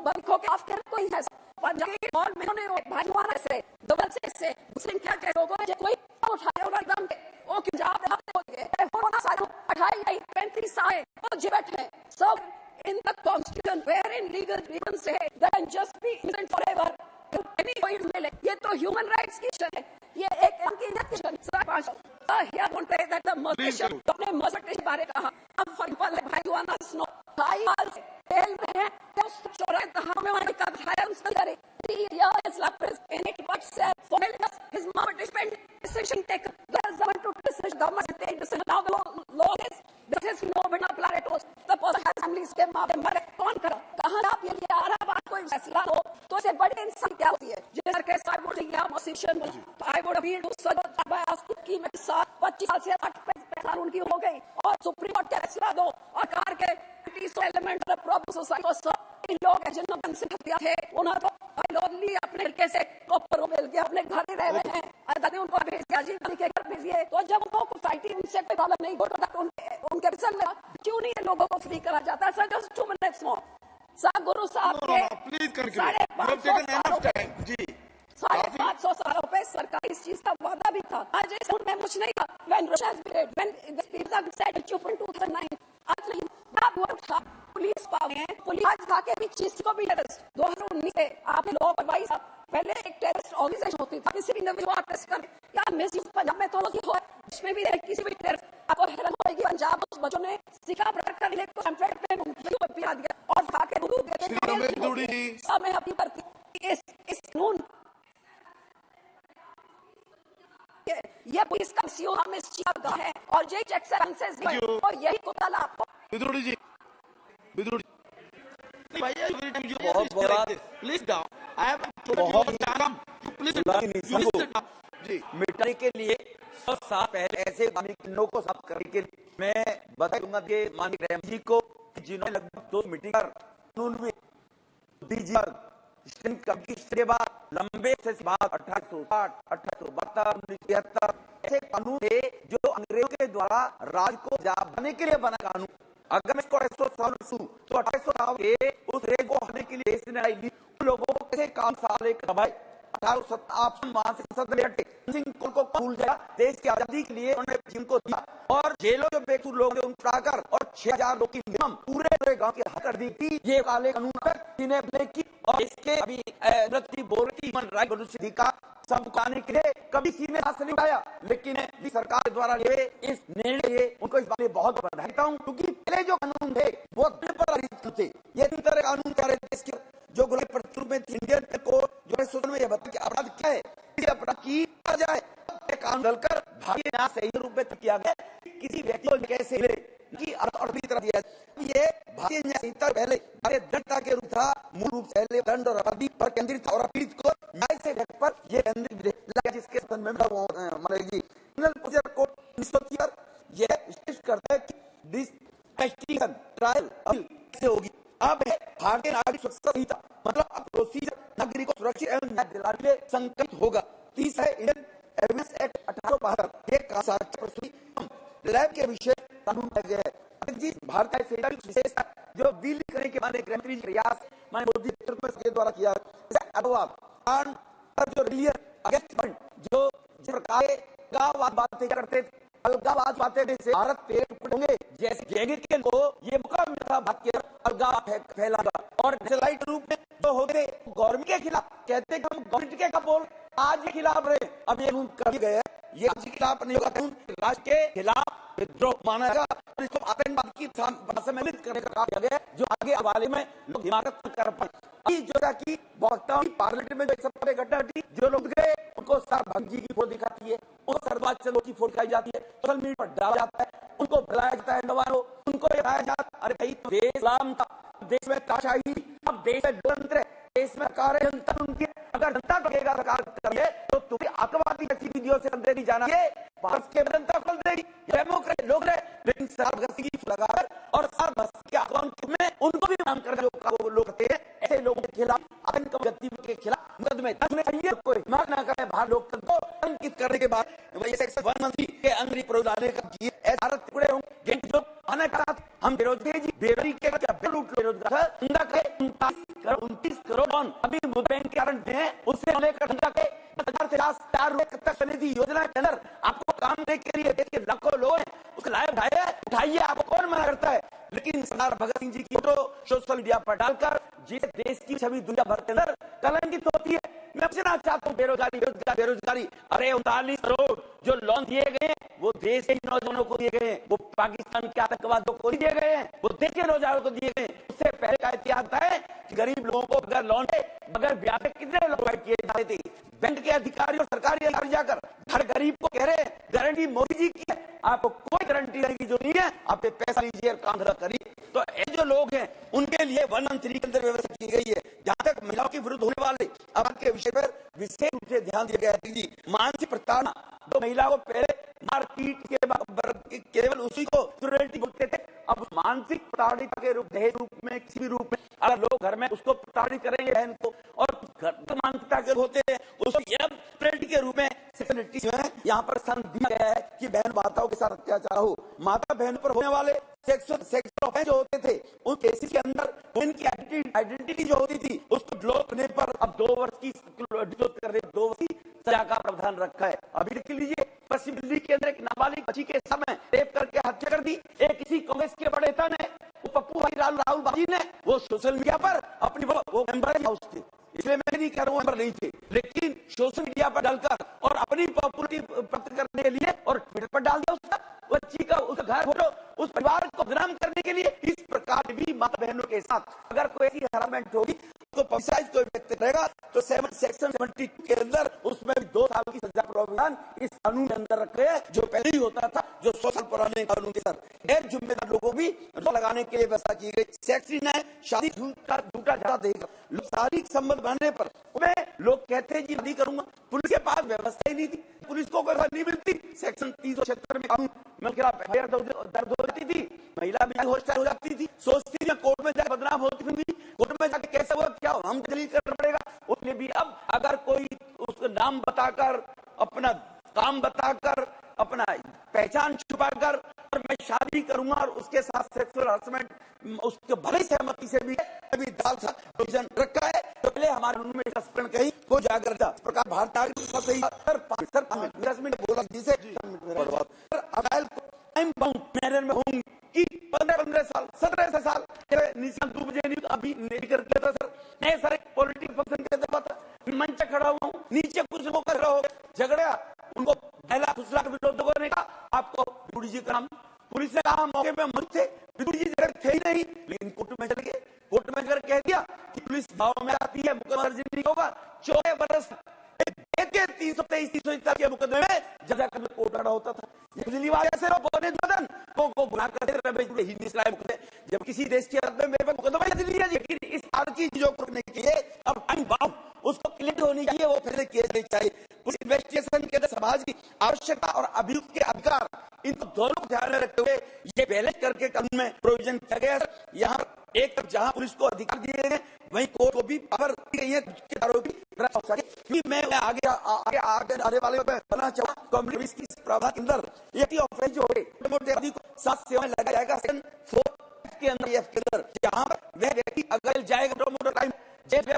बंदों के आफ्टर कोई है पंजाबी मॉल में उन्होंने भाईवाना से डबल से मुस्लिम क्या कह लोगों ने कोई उठाया और एकदम वो पंजाब हो गए होना सारे 28 35 साल वो जे बैठे सब in the constitution wherein legal reasons say that can just be innocent forever any point में ले ये तो human rights की है ये एक अंकित की here I want to say that the Muslim अपने मजहब के बारे कहा अब for example भाईवाना स्नो ढाई साल से जेल में है तो चौराहे दहा में वहाँ का उठाया उसने करे 3 years lapse in it but said for his mom spent decision taken there's someone to decision government take decision now the law is this is no but not apply to the person has families के माँ बाप मरे कौन करा कहाँ आप ये लिया आ रहा बात कोई फैसला हो तो इसे बड़ी इंसान क्या होती है जिस तरह से I would yeah musician I would appeal to such by asking कि मैं 25 साल से 8 साल उनकी हो गई और सुप्रीम कोर्ट का फैसला दो और कार के एलिमेंट ऑफ प्रॉब्लम सोसाइटी को सब लोग जिन्होंने कंसिडर किया थे उन्होंने तो लोनली अपने लड़के से कॉपर मिल गया अपने घर ही रह रहे हैं दादी उनको भेज दिया जी के घर भेजिए तो जब उनको सोसाइटी उनसे कोई प्रॉब्लम नहीं होता उनके विषय में क्यों नहीं है लोगों को फ्री करा जाता है sir just 2 minutes more sir गुरु साहब के 550 सालों पे सरकार इस चीज का वादा भी था आज इस में कुछ नहीं था when Russia has been when the people have said in 2009 आज नहीं अब वो था पुलिस पावे पुलिस आज था के भी चीज को भी टेररिस्ट 2019 से आपने लोग भाई साहब पहले एक टेररिस्ट ऑर्गेनाइजेशन होती था किसी भी इंडिविजुअल अरेस्ट कर या मिसयूज पंजाब में तो लोग हो इसमें भी किसी भी टेररिस्ट आपको हैरान होगी पंजाब उस बच्चों ने सिखा प्रकार के लिए को पैम्फलेट पे पिला दिया और खा के गुरु कहते हैं मैं अपनी करती इस कानून ये पुलिस का सीओ हम इस चीज का है और ये चेक सेंसेस और यही को कल आपको विद्रोही जी भैया please down I have please जी मिटाने के लिए 100 साल पहले ऐसे मानकों को साफ करने के लिए मैं बता दूंगा कि माननीय रैम जी को जिन्होंने लगभग 2 मीटिंग कर कानून में दीजिए के बाद लंबे से बाद 1860 1872 1973 ऐसे कानून थे जो अंग्रेजों के द्वारा राज को बनाने के लिए बना कानून अगर मैं इसको 100 साल तो 2800 साल के उस रेग को हटाने के लिए देश ने आई लोगों को कैसे काम साल एक दबाई 1857 वहां से संसद में हटे सिंह को भूल गया देश की आजादी के लिए उन्होंने जिनको दिया और जेलों जो बेकसूर लोग थे उनको उठाकर और 6000 लोग की मिनिमम पूरे गांव की हद कर दी थी ये काले कानून तक जिन्हें ब्लेक की और इसके अभी बोल की ह्यूमन राइट का सब आने के लिए कभी सीने हाथ से नहीं उठाया लेकिन सरकार द्वारा लिए इस निर्णय उनको इस बात में बहुत बधाई देता हूँ क्योंकि पहले जो कानून थे वो थे ये तरह कानून कर देश के जो इंडियन कोड जो है सोचने में ये बता कि अपराध क्या है अपराध किया जाए कानून डलकर भारतीय न्याय सही रूप में किया गया किसी व्यक्ति को कैसे ले की तरह दिया ये भारतीय न्याय संहिता पहले भारतीय दंडता के रूप था मूल रूप से पहले दंड और अपराधी पर केंद्रित और पीड़ित को न्याय से पर ये केंद्रित जिसके संबंध में मानेगी कोड 1973 ये स्पष्ट करता है कि डिस्ट्रिक्शन ट्रायल कैसे होगी अब भारतीय नागरिक सुरक्षा संहिता मतलब अब प्रोसीजर नागरिक को सुरक्षित एवं न्याय दिलाने में संकल्प होगा 30 है इंडियन एविडेंस एक्ट 1872 एक लैब के विषय कानून गया है जिस भारतीय फेडरल विशेषता जो दिल्ली करने के बाद गणतंत्री प्रयास माननीय मोदी के द्वारा किया जो रिलीजन अगेंस्ट जो जिस प्रकार अलगाववाद बातें करते थे अलगाववाद बातें से भारत पेट होंगे जैसे जैगिर को ये मौका मिला था भारत के अलगाव फैलागा और नक्सलाइट रूप में जो हो गए गवर्नमेंट के खिलाफ कहते कि हम गवर्नमेंट के बोल आज के खिलाफ रहे अब ये कर गए ये आज के खिलाफ नहीं होगा राष्ट्र के खिलाफ विद्रोह माना जाएगा और इसको आतंकवाद की सम्मिलित करने का काम किया गया जो आगे वाले में लोग हिमाकत कर पाए जो कि पार्लियामेंट में जो एक सबसे घटना घटी जो लोग गए उनको सर भंगी की फोटो दिखाती है उनको सरबाज चलो की फोटो दिखाई जाती है सोशल मीडिया पर डाला जाता है उनको बुलाया जाता है उनको बताया जाता अरे भाई देश इस्लाम का देश में ताशाही अब देश में लोकतंत्र है देश में सरकार है जनता उनकी अगर जनता कहेगा सरकार करिए तो तुम्हें आतंकवादी गतिविधियों से अंदर नहीं जाना है भारत के जनता खोल देगी डेमोक्रेट लोग रहे लेकिन सरगर्मी लगाकर और के अकाउंट में उनको भी नाम कर जो लोग कहते हैं ऐसे लोगों के खिलाफ आतंक गतिविधियों के खिलाफ मुकदमे चाहिए कोई मार ना करे भारत लोकतंत्र को अंकित करने के बाद सेक्शन 1 मंत्री के अंदर प्रोलाने का भारत टुकड़े होंगे जो आने का हम बेरोजगारी जी बेरोजगारी के बेरोजगार 29 करोड़ लोन अभी बैंक के कारण है, उससे लेकर ढंगा के 10,000 रुपए तक समिति योजना के अंदर आपको काम देने के लिए देखिए लाखों लोग हैं, उसका लाभ उठाइए, आपको कौन मना करता है। लेकिन सरदार भगत सिंह जी की फोटो सोशल मीडिया पर डालकर जिस देश की छवि दुनिया भर के अंदर कलंकित होती है। मैं पूछना चाहता हूँ, बेरोजगारी, अरे 39 करोड़ जो लोन दिए गए वो देश के नौजवानों को दिए गए, वो पाकिस्तान के आतंकवादियों को दिए गए हैं, वो देश के नौजवानों को दिए गए। उससे पहले का इतिहास है कि गरीब लोगों को बगैर लोन के बगैर ब्याज के कितने लोन प्रोवाइड किए जा रहे थे। बैंक के अधिकारी और सरकारी अधिकारी जाकर हर गरीब को कह रहे गारंटी मोदी जी की है, आपको कोई गारंटी देने की जरूरत नहीं है, आप पैसा लीजिए और काम धंधा करिए। तो ये जो लोग हैं उनके लिए 113 के अंदर व्यवस्था की गई है। जहां तक महिलाओं के विरुद्ध होने वाले अपराध के विषय पर विशेष रूप से ध्यान दिया गया है। मानसिक प्रताड़ना, तो महिला को पहले मारपीट के केवल उसी को क्रूरल्टी बोलते थे, अब मानसिक प्रताड़ित के रूप, दहेज रूप में, किसी भी रूप में अगर लोग घर में उसको प्रताड़ित करेंगे बहन को, और घर मानसिकता के होते हैं उसको क्रूरल्टी के रूप में यहाँ पर स्थान दिया गया है कि बहन माताओं के साथ अत्याचार हो। माता बहन पर होने वाले सेक्सुअल ऑफेंस जो होते थे उन केसेस के अंदर उनकी आइडेंटिटी जो होती थी उसको ब्लॉक करने पर अब 2 वर्ष की सजा का प्रावधान रखा है। अभी देख लीजिए, पश्चिम दिल्ली के अंदर एक नाबालिग बच्ची के समय रेप करके हत्या कर दी। एक किसी कांग्रेस के बड़े नेता ने, वो पप्पू भाई राहुल बाजी ने, वो सोशल मीडिया पर अपनी वो मेंबर हाउस थे, इसलिए मैं नहीं कह रहा हूं नहीं थे, लेकिन सोशल मीडिया पर डालकर और अपनी पॉपुलरिटी प्राप्त करने के लिए और ट्विटर पर डाल दिया उसका बच्ची का, उसका घर फोटो, उस परिवार को बदनाम करने के लिए। इस प्रकार भी माता बहनों के साथ अगर कोई ऐसी हरासमेंट होगी तो पब्लिसाइज कोई व्यक्ति रहेगा तो सेक्शन 72 के अंदर उसमें 2 साल की सजा प्रावधान इस कानून के अंदर रखे हैं, जो पहले ही होता था, जो 100 साल पुराने कानून के अंदर। गैर जिम्मेदार लोगों को भी लगाने के लिए व्यवस्था की गई। सेक्स न्याय, शादी झूठा झगड़ा देगा, शारीरिक संबंध बनने पर लोग कहते हैं जी शादी करूंगा, पुलिस के पास व्यवस्था ही नहीं थी, पुलिस को कोई नहीं मिलती। सेक्शन 376 में कानून में दर्द हो जाती थी, महिला भी होस्टाइल हो जाती थी, सोचती थी कोर्ट में जाकर बदनाम होती थी, कोर्ट में जाके कैसे हुआ क्या हम दलील करना पड़ेगा। उसने भी अब अगर कोई उसका नाम बताकर, अपना काम बताकर, अपना पहचान छुपाकर और मैं शादी करूंगा और उसके साथ सेक्सुअल हरासमेंट उसके भले सहमति से भी अभी दाल सा प्रोविजन रखा है, तो पहले हमारे कानून में स्पष्ट कहीं को जागरूकता प्रकार भारत बोला जिसे मैरिज में होंगी कि 15 साल 17 साल निशान 2 बजे अभी नहीं कर दिया था सर, मैं सर एक पॉलिटिकल फंक्शन के अंदर मंच खड़ा हुआ हूँ, नीचे कुछ लोग कर रहा हो झगड़ा, उनको पहला दूसरा विरोधकों ने कहा आपको विदुर जी का नाम, पुलिस ने कहा मौके पे मत थे, विदुर जी जगह थे ही नहीं, लेकिन कोर्ट में चले गए, कोर्ट में जाकर कह दिया कि पुलिस गाँव में आती है, मुकदमा नहीं होगा, 14 बरस 323 के मुकदमे में जजा कर कोर्ट खड़ा होता था। जब किसी देश की अदालत में मेरे पे मुकदमा लिया, लेकिन इस सारी चीजों को रोकने के लिए अब टाइम बाउंड उसको क्लियर होनी चाहिए, वो पहले किए जाने चाहिए। पुलिस इन्वेस्टिगेशन के अंदर समाज की आवश्यकता और अभियुक्त के अधिकार, इनको दोनों को ध्यान में रखते हुए ये बैलेंस करके कानून में प्रोविजन किया गया है। यहाँ एक तरफ जहां पुलिस को अधिकार दिए गए वहीं कोर्ट को भी पावर दी गई है मैं आगे आने वाले बना चाहूंगा कम्युनिटी की प्रावधान के अंदर जो है 7 सेवाएं लगाया जाएगा सेक्शन 4 के अंदर के अंदर, जहां वह व्यक्ति अगर जाएगा टाइम जेल में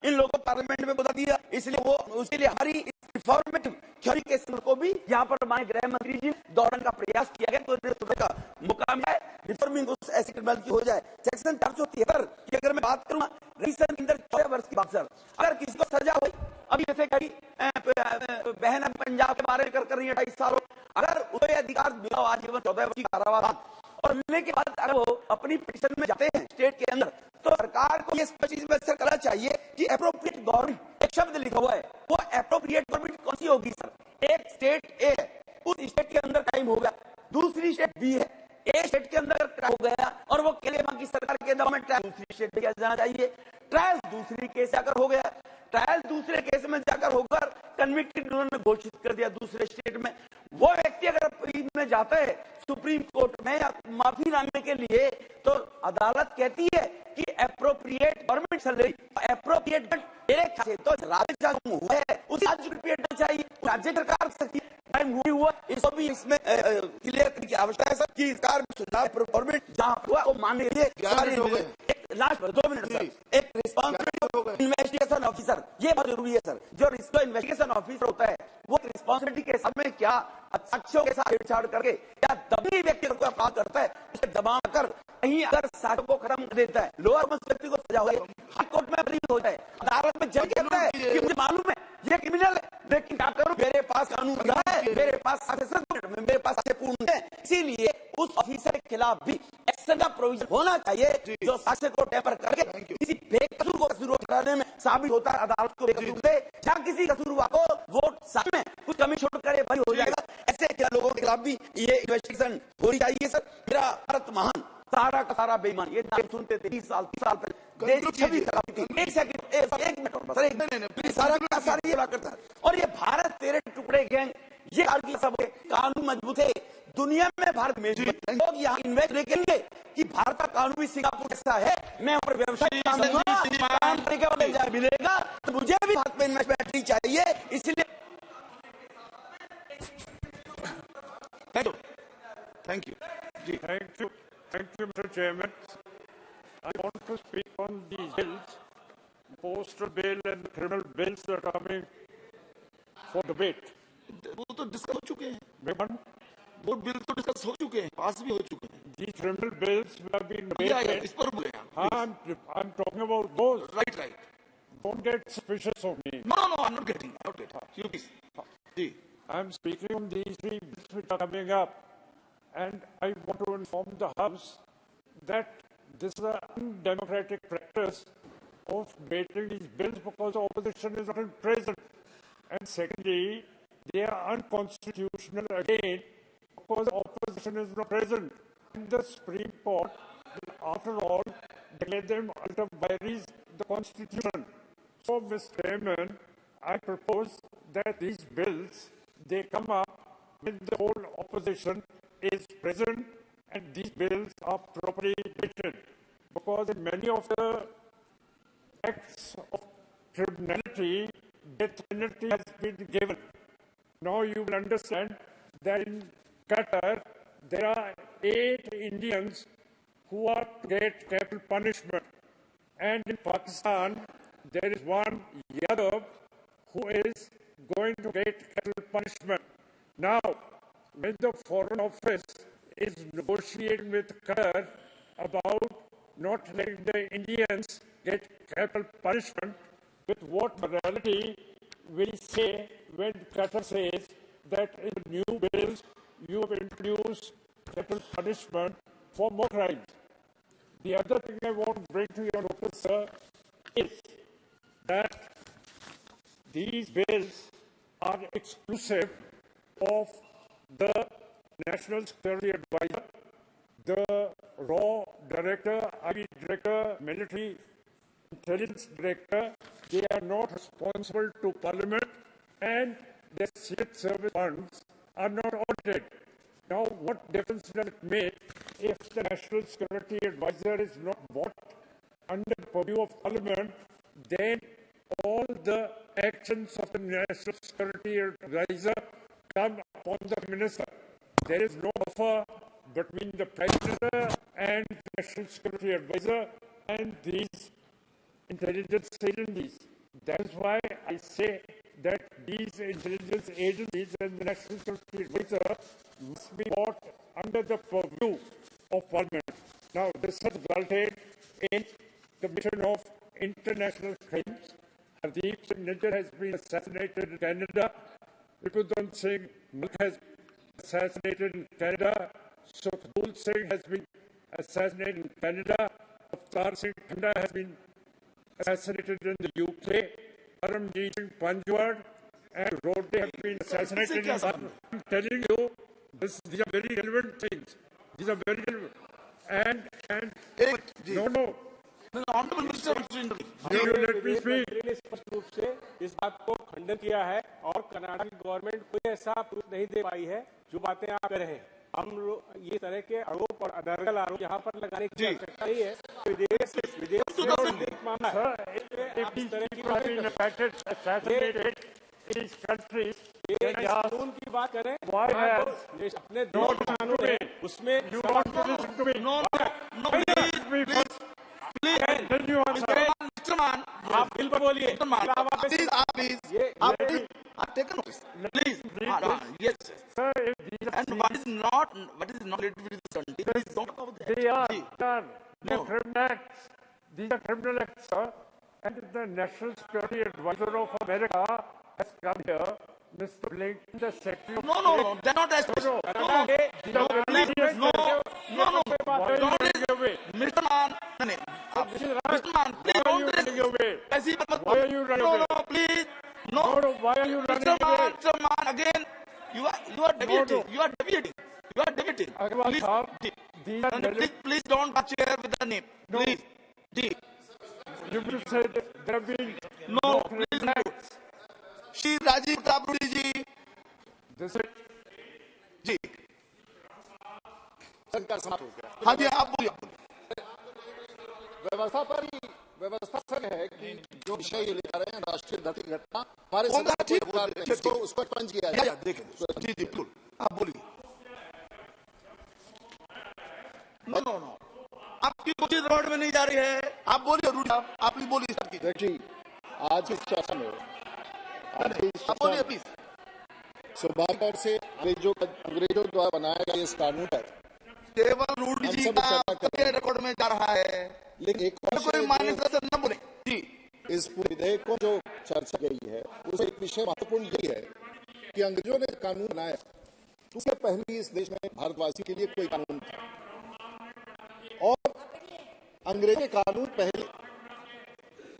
इन लोगों को पार्लियामेंट में बता दिया, इसलिए वो उसके लिए हमारी रिफॉर्मेटिव थ्योरी के को भी यहाँ पर हमारे गृह मंत्री जी दौरान का प्रयास किया गया, तो का मुकाम है रिफॉर्मिंग उस ऐसी क्रिमिनल की हो जाए। सेक्शन 473 की अगर मैं बात करूँ रिसेंट अंदर 14 वर्ष की बात सर, अगर किसी को सजा हुई, अभी जैसे कही बहन पंजाब के बारे में कर रही है 28 साल, अगर उसे अधिकार मिला आजीवन 14 वर्ष की कारावास और मिलने के बाद अगर वो अपनी पिटिशन में जाते हैं स्टेट के अंदर, तो सरकार को ये स्पष्ट करना चाहिए कि एप्रोप्रिएट गवर्नमेंट एक शब्द लिखा हुआ है, वो एप्रोप्रिएट गवर्नमेंट कौन सी होगी सर। एक स्टेट ए है, उस स्टेट के अंदर टाइम हो गया, दूसरी स्टेट बी है, ए स्टेट के अंदर हो गया और वो केलेमा की सरकार के दबाव में ट्रायल दूसरी स्टेट में जाना चाहिए, ट्रायल दूसरी केस अगर हो गया, ट्रायल दूसरे केस में जाकर होकर कन्विक्टेड उन्होंने घोषित कर दिया दूसरे स्टेट में, वो व्यक्ति अगर में जाता है सुप्रीम कोर्ट में माफी मांगने के लिए, तो अदालत कहती है कि एप्रोप्रिएट गवर्नमेंट सैलरी एप्रोप्रिएट तो राज्य चाहिए, राज्य सरकार सकती है टाइम हुआ, इसको भी इसमें क्लियर करने की आवश्यकता है सर कि सरकार में सुधार गवर्नमेंट जहां हुआ वो मानने के लिए सारे लोग। एक लास्ट 2 मिनट सर, एक रिस्पॉन्सिबिलिटी इन्वेस्टिगेशन ऑफिसर, ये बहुत जरूरी है सर। जो इन्वेस्टिगेशन ऑफिसर होता है वो रिस्पॉन्सिबिलिटी के सामने क्या साक्ष्यों के साथ छेड़छाड़ करके क्या तभी व्यक्ति को अपराध करता है, उसे दबा कर कहीं अगर साक्ष्यों को खत्म कर देता है, लोअर व्यक्ति को सजा होगी, हाई कोर्ट में बरी हो जाए, अदालत में जज कहता है कि मुझे मालूम है ये क्रिमिनल है, लेकिन क्या करूं, मेरे पास कानून है, मेरे पास मेरे पास पूर्ण है, इसीलिए उस ऑफिसर के खिलाफ भी एक्शन का प्रोविजन होना चाहिए जो साक्ष्य को टेपर करके किसी बेकसूर को कसूर ठहराने में साबित होता है, अदालत को बेकसूर दे, या किसी कसूरवार को वोट साथ में कुछ कमी छोड़ कर बरी हो जाएगा। ऐसे लोगों के खिलाफ भी ये इन्वेस्टिगेशन होनी चाहिए सर। मेरा भारत महान सारा का सारा बेईमान, ये नाम सुनते थे 30 साल पहले, देश की छवि खराब थी। एक सेकंड, एक मिनट सर, एक सारा का सारा ये बात करता है। और ये भारत तेरे टुकड़े गैंग, ये सब कानून मजबूत है, दुनिया में भारत में लोग यहाँ इन्वेस्ट करेंगे कि भारत का कानून भी सिंगापुर जैसा है, मैं पर व्यवसाय काम मिलेगा, तो मुझे भी भारत में इन्वेस्टमेंट चाहिए, इसलिए थैंक यू जी। Thank you, Mr. Chairman. I want to speak on these bills, postal bill and criminal bills that are coming for debate. वो तो डिस्कस हो चुके हैं, Madam, वो बिल तो डिस्कस हो चुके हैं, पास भी हो चुके हैं। these criminal bills have been debated. इस पर बोले I'm talking about those. Right. Don't get suspicious of me. No, I'm not getting. You please. जी। I'm speaking on these 3 bills which are coming up. And I want to inform the House that this is an undemocratic practice of debating these bills because the opposition is not present. And secondly, they are unconstitutional again because the opposition is not present. And the Supreme Court will, after all, declare them ultra vires the Constitution. So, Mr. Chairman, I propose that these bills, they come up when the whole opposition is present and these bills are properly debated, because in many of the acts of criminality, death penalty has been given. Now you will understand that in Qatar there are 8 Indians who are to get capital punishment, and in Pakistan there is one Yadav who is going to get capital punishment. Now, when the Foreign Office is negotiating with Qatar about not letting the Indians get capital punishment, with what morality will say when Qatar says that in the new bills you have introduced capital punishment for more crimes? The other thing I want to bring to your notice, sir, is that these bills are exclusive of the National Security Advisor, the RAW Director, IB Director, Military Intelligence Director. They are not responsible to Parliament, and their Secret Service funds are not audited. Now, what difference does it make if the National Security Advisor is not brought under the purview of Parliament? Then all the actions of the National Security Advisor come upon the Minister. There is no buffer between the Prime Minister and the National Security Advisor and these intelligence agencies. That is why I say that these intelligence agencies and the National Security Advisor must be brought under the purview of Parliament. Now, this has resulted in commission of international crimes. Hardeep Singh Nijjar has been assassinated in Canada. Ripudhan Singh Malik has been assassinated in Canada. Sukhbir Singh has been assassinated in Canada. Avtar Singh Thanda has been assassinated in the UK. Paramjit Singh Panjwad and Rode have been assassinated in Bangladesh. I'm telling you, these are very relevant things. These are very relevant. And no. स्पष्ट रूप से इस बात को खंडन किया है और कनाडा की गवर्नमेंट कोई ऐसा प्रूफ नहीं दे पाई है जो बातें आप कर रहे हैं। हम लोग ये तरह के आरोप और अनर्गल आरोप यहाँ पर लगाने की आवश्यकता नहीं है। विदेश से मामला है। ये इस कानून की बात करें, Why has अपने दो कानून है उसमें you want to listen to me? No, please, Then you answer. Mr. Man, आप बिल पर बोलिए। Mr. Man, please, take a notice. Please, yes. Sir, if these are, And what is not related with this country, please don't talk about that. they are, See, sir, they're No. criminal acts. These are criminal acts, sir. And the National Security Advisor of America has come here, Mr. Blinken, the Secretary of No, they're not as No, no, these are very serious no, matters. no, Why are you don't running away? Mr. Man, This is right. Mr. Man, please Why are don't you do this. running away? ऐसी बात मत Why करो. are you running away? No, please, no. No, why are you running away? Mr. Man, again, you are deviating. No. You are deviating. Agarwal Please, Sahab, D. these are Please don't touch here with the name. No. Please, D. you will say that there have been No, criminal please no. acts. Shri Rajiv तापरूडी ji, This is जी, संकर समाप्त हो गया। हाँ जी, आप बोलिए. व्यवस्था पर ही व्यवस्था सर है कि जो विषय ये लेकर रहे हैं राष्ट्रीय धरती घटना हमारे कौन सा सदन ठीक को अधिकार बोल रहे हैं? है, इसको उसको एक्सपंज किया जाए। या देखें, जी, बिल्कुल, आप बोलिए. नो, आपकी कोई रोड में नहीं जा रही है. आप बोलिए, रूडी साहब, आप भी बोलिए सबकी. देखिए आज की चर्चा में आप बोलिए प्लीज. स्वाभाविक से अंग्रेजों द्वारा बनाया गया इस कानून पर केवल रूडी हम जी सब का चर्चा कर रहे हैं। रिकॉर्ड में जा रहा है. लेकिन एक और कोई विषय मान्य जो सदस्य न बोले. जी, इस पूरे विधेयक को जो चर्चा गई है उसमें एक विषय महत्वपूर्ण ये है कि अंग्रेजों ने कानून बनाया उससे पहले इस देश में भारतवासी के लिए कोई कानून था और अंग्रेजी कानून पहले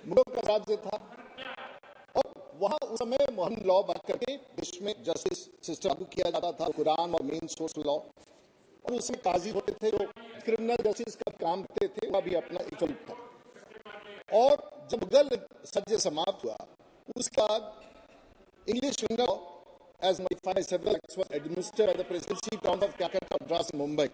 मुगलों का राज्य था और वहां उस समय मोहन लॉ बन करके देश में जस्टिस सिस्टम लागू किया जाता था, कुरान और मेन सोर्स लॉ, और उसमें काजी होते थे जो क्रिमिनल जस्टिस का काम करते थे, वह भी अपना एक स्वरूप था। और जब मुगल राज्य समाप्त हुआ उसके बाद English criminal law as modified several acts were administered by the presidency town of Calcutta, Madras, and Mumbai.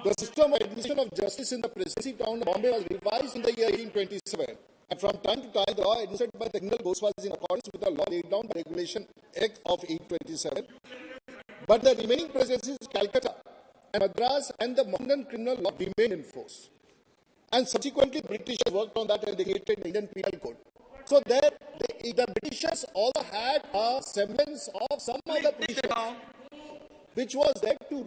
The system of administration of justice in the presidency town of Bombay was revised in the year 1827, and from time to time the law administered by the criminal courts was in accordance with the law laid down by Regulation Act of 1827. But the remaining presidencies, Calcutta and Madras, and the Mohammedan criminal law remained in force. And subsequently, the British worked on that and they created the Indian Penal Code. So there, the Britishers also had a semblance of some other provision, which was there to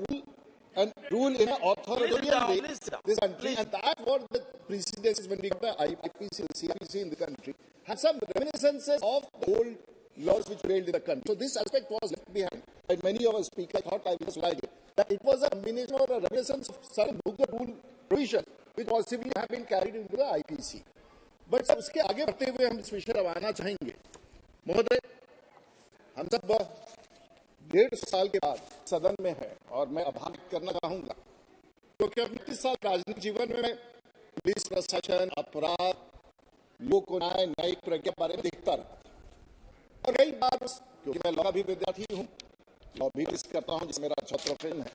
rule in an authoritarian way this country, and that was the precedents when we got the IPC, CPC in the country, had some reminiscences of the old laws which prevailed in the country. So this aspect was left behind. And many of us speak, I thought I was like it, that it was a combination or a reminiscence of some Mughal rule provision which possibly have been carried into the IPC. But सब उसके आगे बढ़ते हुए हम इस विषय रवाना चाहेंगे। महोदय, हम सब 150 साल के बाद सदन में है और मैं आभार व्यक्त करना चाहूंगा क्योंकि अब 30 साल राजनीतिक जीवन में पुलिस प्रशासन, अपराध, लोक न्याय, न्यायिक प्रज्ञा बारे में देखता रहा और कई बार क्योंकि मैं लॉ भी विद्यार्थी हूँ, लॉ भी करता हूँ जिसमें मेरा अच्छा प्रोफेशन है,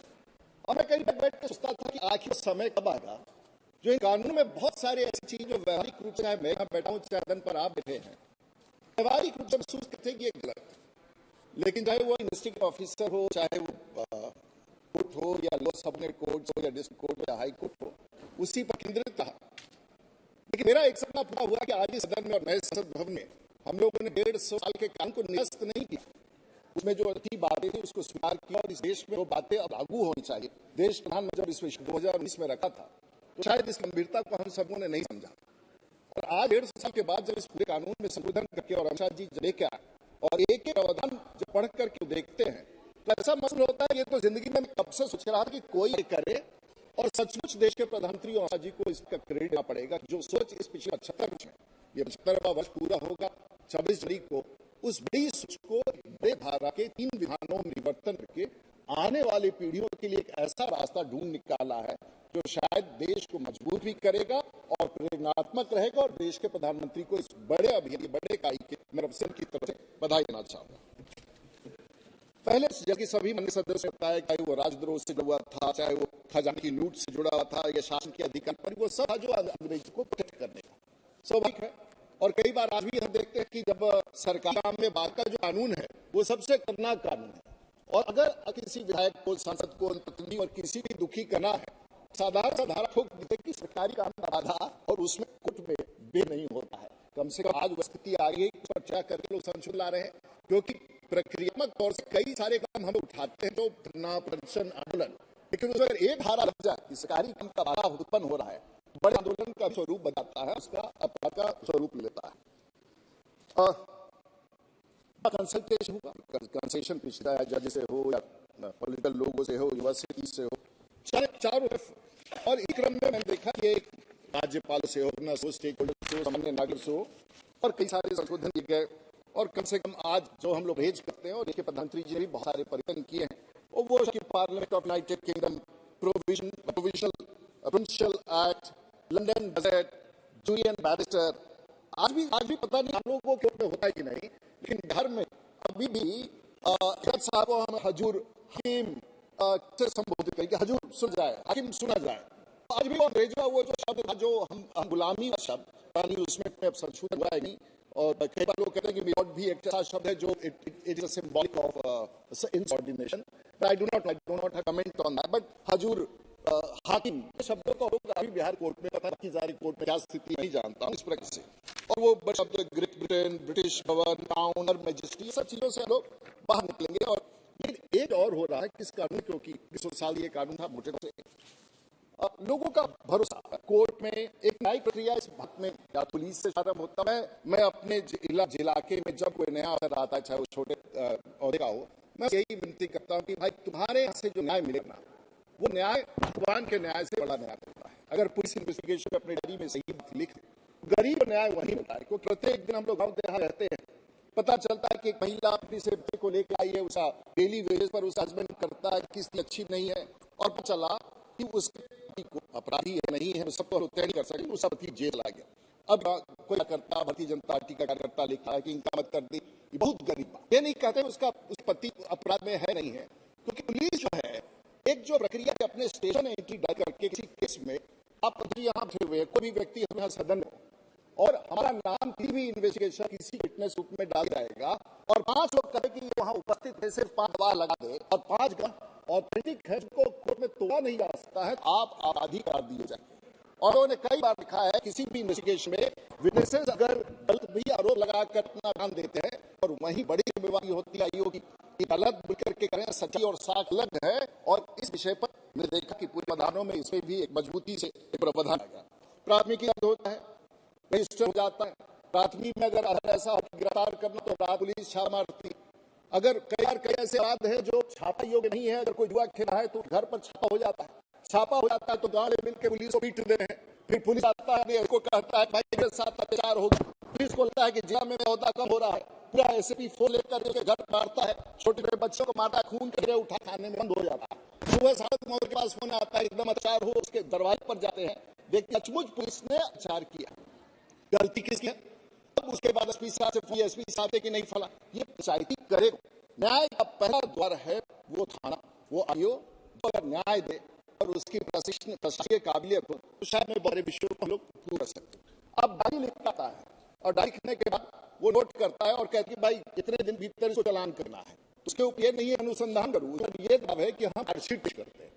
और मैं कई बार बैठ के सोचता था कि आखिर समय कब आएगा जो इन कानून में बहुत सारे ऐसी चीज जो व्यवहारिक रूप से चाहे मैं यहाँ बैठा हूँ चाहे सदन पर आप बैठे हैं व्यवहारिक रूप से महसूस करते कि ये गलत, लेकिन चाहे वो इन्वेस्टिगेटिव ऑफिसर हो, चाहे वो कोर्ट हो या लो सबने कोर्ट हो या डिस्ट्रिक्ट कोर्ट हो या हाई कोर्ट हो, उसी पर केंद्रित रहा। लेकिन मेरा एक सपना पूरा हुआ कि आज इस सदन में और नए संसद भवन में हम लोगों ने 150 साल के कानून को निरस्त नहीं किया, उसमें जो अच्छी बातें थी उसको स्वीकार किया और इस देश में वो बातें अब लागू होनी चाहिए। देश प्रधान में जब इस विषय 2019 में रखा था तो शायद इस गंभीरता को हम सबों ने नहीं समझा, और आज 150 साल के बाद जब इस पूरे कानून में संशोधन करके और अमित शाह जी लेके आए और एक प्रावधान जब पढ़ करके देखते हैं तो ऐसा महसूस होता है ये तो जिंदगी में कब से सोच रहा था कि कोई ये करे, और सचमुच देश के प्रधानमंत्री अमित शाह जी को इसका क्रेडिट देना पड़ेगा। जो सोच इस पिछले 75 वर्ष में, ये 75वां वर्ष पूरा होगा 26 जनवरी को, उस बड़ी सोच को बड़े धारा के 3 विधानों में परिवर्तन करके आने वाली पीढ़ियों के लिए एक ऐसा रास्ता ढूंढ निकाला है जो शायद देश को मजबूत भी करेगा और प्रेरणात्मक रहेगा, और देश के प्रधानमंत्री को इस बड़े अभियान, बड़े कार्य के मेरे की तरफ से बधाई देना चाहूंगा। पहले जबकि सभी माननीय सदस्य होता है, चाहे वो राजद्रोह से जुड़ा हुआ था, चाहे वो खजाने की लूट से जुड़ा हुआ था या शासन के अधिकार पर, वो सब जो अंग्रेजों को प्रोटेक्ट करने का स्वाभाविक है। और कई बार आज भी हम देखते हैं कि जब सरकार में बात का जो कानून है वो सबसे खतरनाक कानून है, और अगर किसी विधायक को, सांसद को, प्रतिनिधि और किसी भी दुखी करना है, साधारण सा धारा ठोक देते कि सरकारी काम का बाधा और उसमें कोर्ट में बे नहीं होता है। कम से कम आज वह स्थिति आ गई, उस पर क्या करके लोग संशोधन ला रहे हैं, क्योंकि प्रक्रियात्मक तौर से कई सारे काम हम उठाते हैं जो धरना, प्रदर्शन, आंदोलन, लेकिन उसमें अगर एक धारा लग जाए कि सरकारी काम का बाधा उत्पन्न हो रहा है, बड़े आंदोलन का स्वरूप बताता है, उसका अपराध का स्वरूप लेता है। कंसल्टेशन होगा, कंसल्टेशन पिछड़ा है, जज से हो या पॉलिटिकल लोगों से हो, यूनिवर्सिटी से हो, चारों तरफ। और इस क्रम में मैंने देखा कि एक राज्यपाल से हो, स्टेक होल्डर से हो, सामान्य नागरिक से हो, और कई सारे संशोधन किए गए। और कम से कम आज जो हम लोग भेज करते हैं, और देखिए प्रधानमंत्री जी ने भी बहुत सारे परिवर्तन किए हैं, और वो parliament of United Kingdom provincial act, London gazette, Julian barrister, आज भी पता नहीं हम लोगों को कोर्ट में होता है कि नहीं, लेकिन बिहार में अभी भी जज साहब को हम हजूर हकीम से संबोधित करेंगे, हजूर सुन जाए, हकीम सुना जाए। आज भी वो अंग्रेजों वो जो शब्द था, जो हम गुलामी का शब्द, यानी उसमें अब संशोधन हुआ है नहीं। और कई बार लोग कहते हैं कि मिलॉर्ड भी एक ऐसा शब्द है जो it is a symbolic of insubordination, but I do not have comment on that. But हजूर हाकिम शब्दों का होगा अभी बिहार कोर्ट में, पता कि सारी कोर्ट में क्या स्थिति नहीं जानता हूँ इस प्रकार से। और वो शब्द ग्रेट ब्रिटेन, ब्रिटिश भवन, टाउन और मैजेस्टी, सब चीजों से लोग बाहर निकलेंगे। और एक और हो रहा है किस कानून, क्योंकि 200 साल ये कानून था मोटे से लोगों का भरोसा कोर्ट में, एक न्यायिक प्रक्रिया इस बात में या पुलिस से ज्यादा होता है। मैं अपने इलाके में जब कोई नया अफसर आता है, चाहे वो छोटे औहदे का हो, मैं यही विनती करता हूँ कि भाई तुम्हारे यहाँ से जो न्याय मिलेगा ना, वो न्याय भगवान के न्याय से बड़ा न्याय मिलता है। अगर पुलिस इन्वेस्टिगेशन अपने डायरी में सही लिख, गरीब न्याय वही मिलता है। क्योंकि प्रत्येक दिन हम लोग गाँव देहात रहते हैं, पता चलता है कि एक महिला अपनी से बच्चे को लेकर आई है, उसका डेली वेजेस पर उसका हस्बैंड करता है, किस्ती अच्छी नहीं है, और पता चला कि उसके को अपराधी है नहीं है, सब तो तय नहीं कर सके, उसका पति जेल आ गया। अब कोई करता, भारतीय जनता पार्टी का कार्यकर्ता लिखा है कि इनका मत कर दी, ये बहुत गरीब, ये नहीं कहते उसका उस पति अपराध में है नहीं है। क्योंकि पुलिस जो है, एक जो प्रक्रिया अपने स्टेशन एंट्री डाल करके किसी केस में आप यहाँ बैठे हुए, कोई भी व्यक्ति हमारे सदन में, और हमारा नाम की भी इन्वेस्टिगेशन किसी विटनेस रूप में डाल जाएगा, और 5 लोग कहे कि वहां उपस्थित है, सिर्फ 5 गवाह लगा दे, और 5 ऑथेंटिक है जिनको कोर्ट में तोड़ा नहीं जा सकता है, आप अपराधी करार दिए जाएंगे। और उन्होंने कई बार लिखा है किसी भी इन्वेस्टिगेशन में विटनेसेस अगर गलत भी आरोप लगाकर अपना बयान देते हैं, और वही बड़ी जिम्मेवारी होती है आयोग की, गलत बोल करके करें, सच्चाई और साख अलग है। और इस विषय पर मैंने देखा कि पूरे प्रावधानों में इसमें भी एक मजबूती से प्रावधान आएगा। प्राथमिकी होता है, रजिस्टर हो जाता है, प्राथमिक में अगर ऐसा गिरफ्तार करना तो रात पुलिस छापा मारती। अगर कई ऐसे अपराध है जो छापा योग्य नहीं है, अगर कोई जुआ खेला है तो घर पर छापा हो जाता है, तो गांव में मिलकर पुलिस को पीट देते हैं, फिर पुलिस आता है, इसको कहता है भाई मेरे साथ अत्याचार हो गया, पुलिस को लगता है कि जिला में होता कम हो रहा है, पूरा एसपी फोन लेकर उसके घर मारता है, छोटे छोटे बच्चों को मारता है, खून के उठा खाने में बंद हो जाता है। सुबह 7 के पास फोन आता है, एकदम अत्याचार हो, उसके दरवाजे पर जाते हैं, देखते सचमुच पुलिस ने अत्याचार किया, गलती किसकी है। अब उसके बाद एसपी साहब से एसपी साहब कि नहीं फला, ये पंचायती करे। न्याय का पहला द्वार है वो थाना, वो आयोग, तो अगर न्याय दे और उसकी प्रशासकीय काबिलियत हो तो शायद में बड़े विषयों को हम लोग पूरा सकते। अब डायरी लिखता है, और डायरी लिखने के बाद वो नोट करता है और कहती है भाई इतने दिन भीतर इसको चालान करना है। उसके ऊपर ये नहीं है अनुसंधान करूँ, ये दावा है कि हम चार्जशीट पेश करते हैं,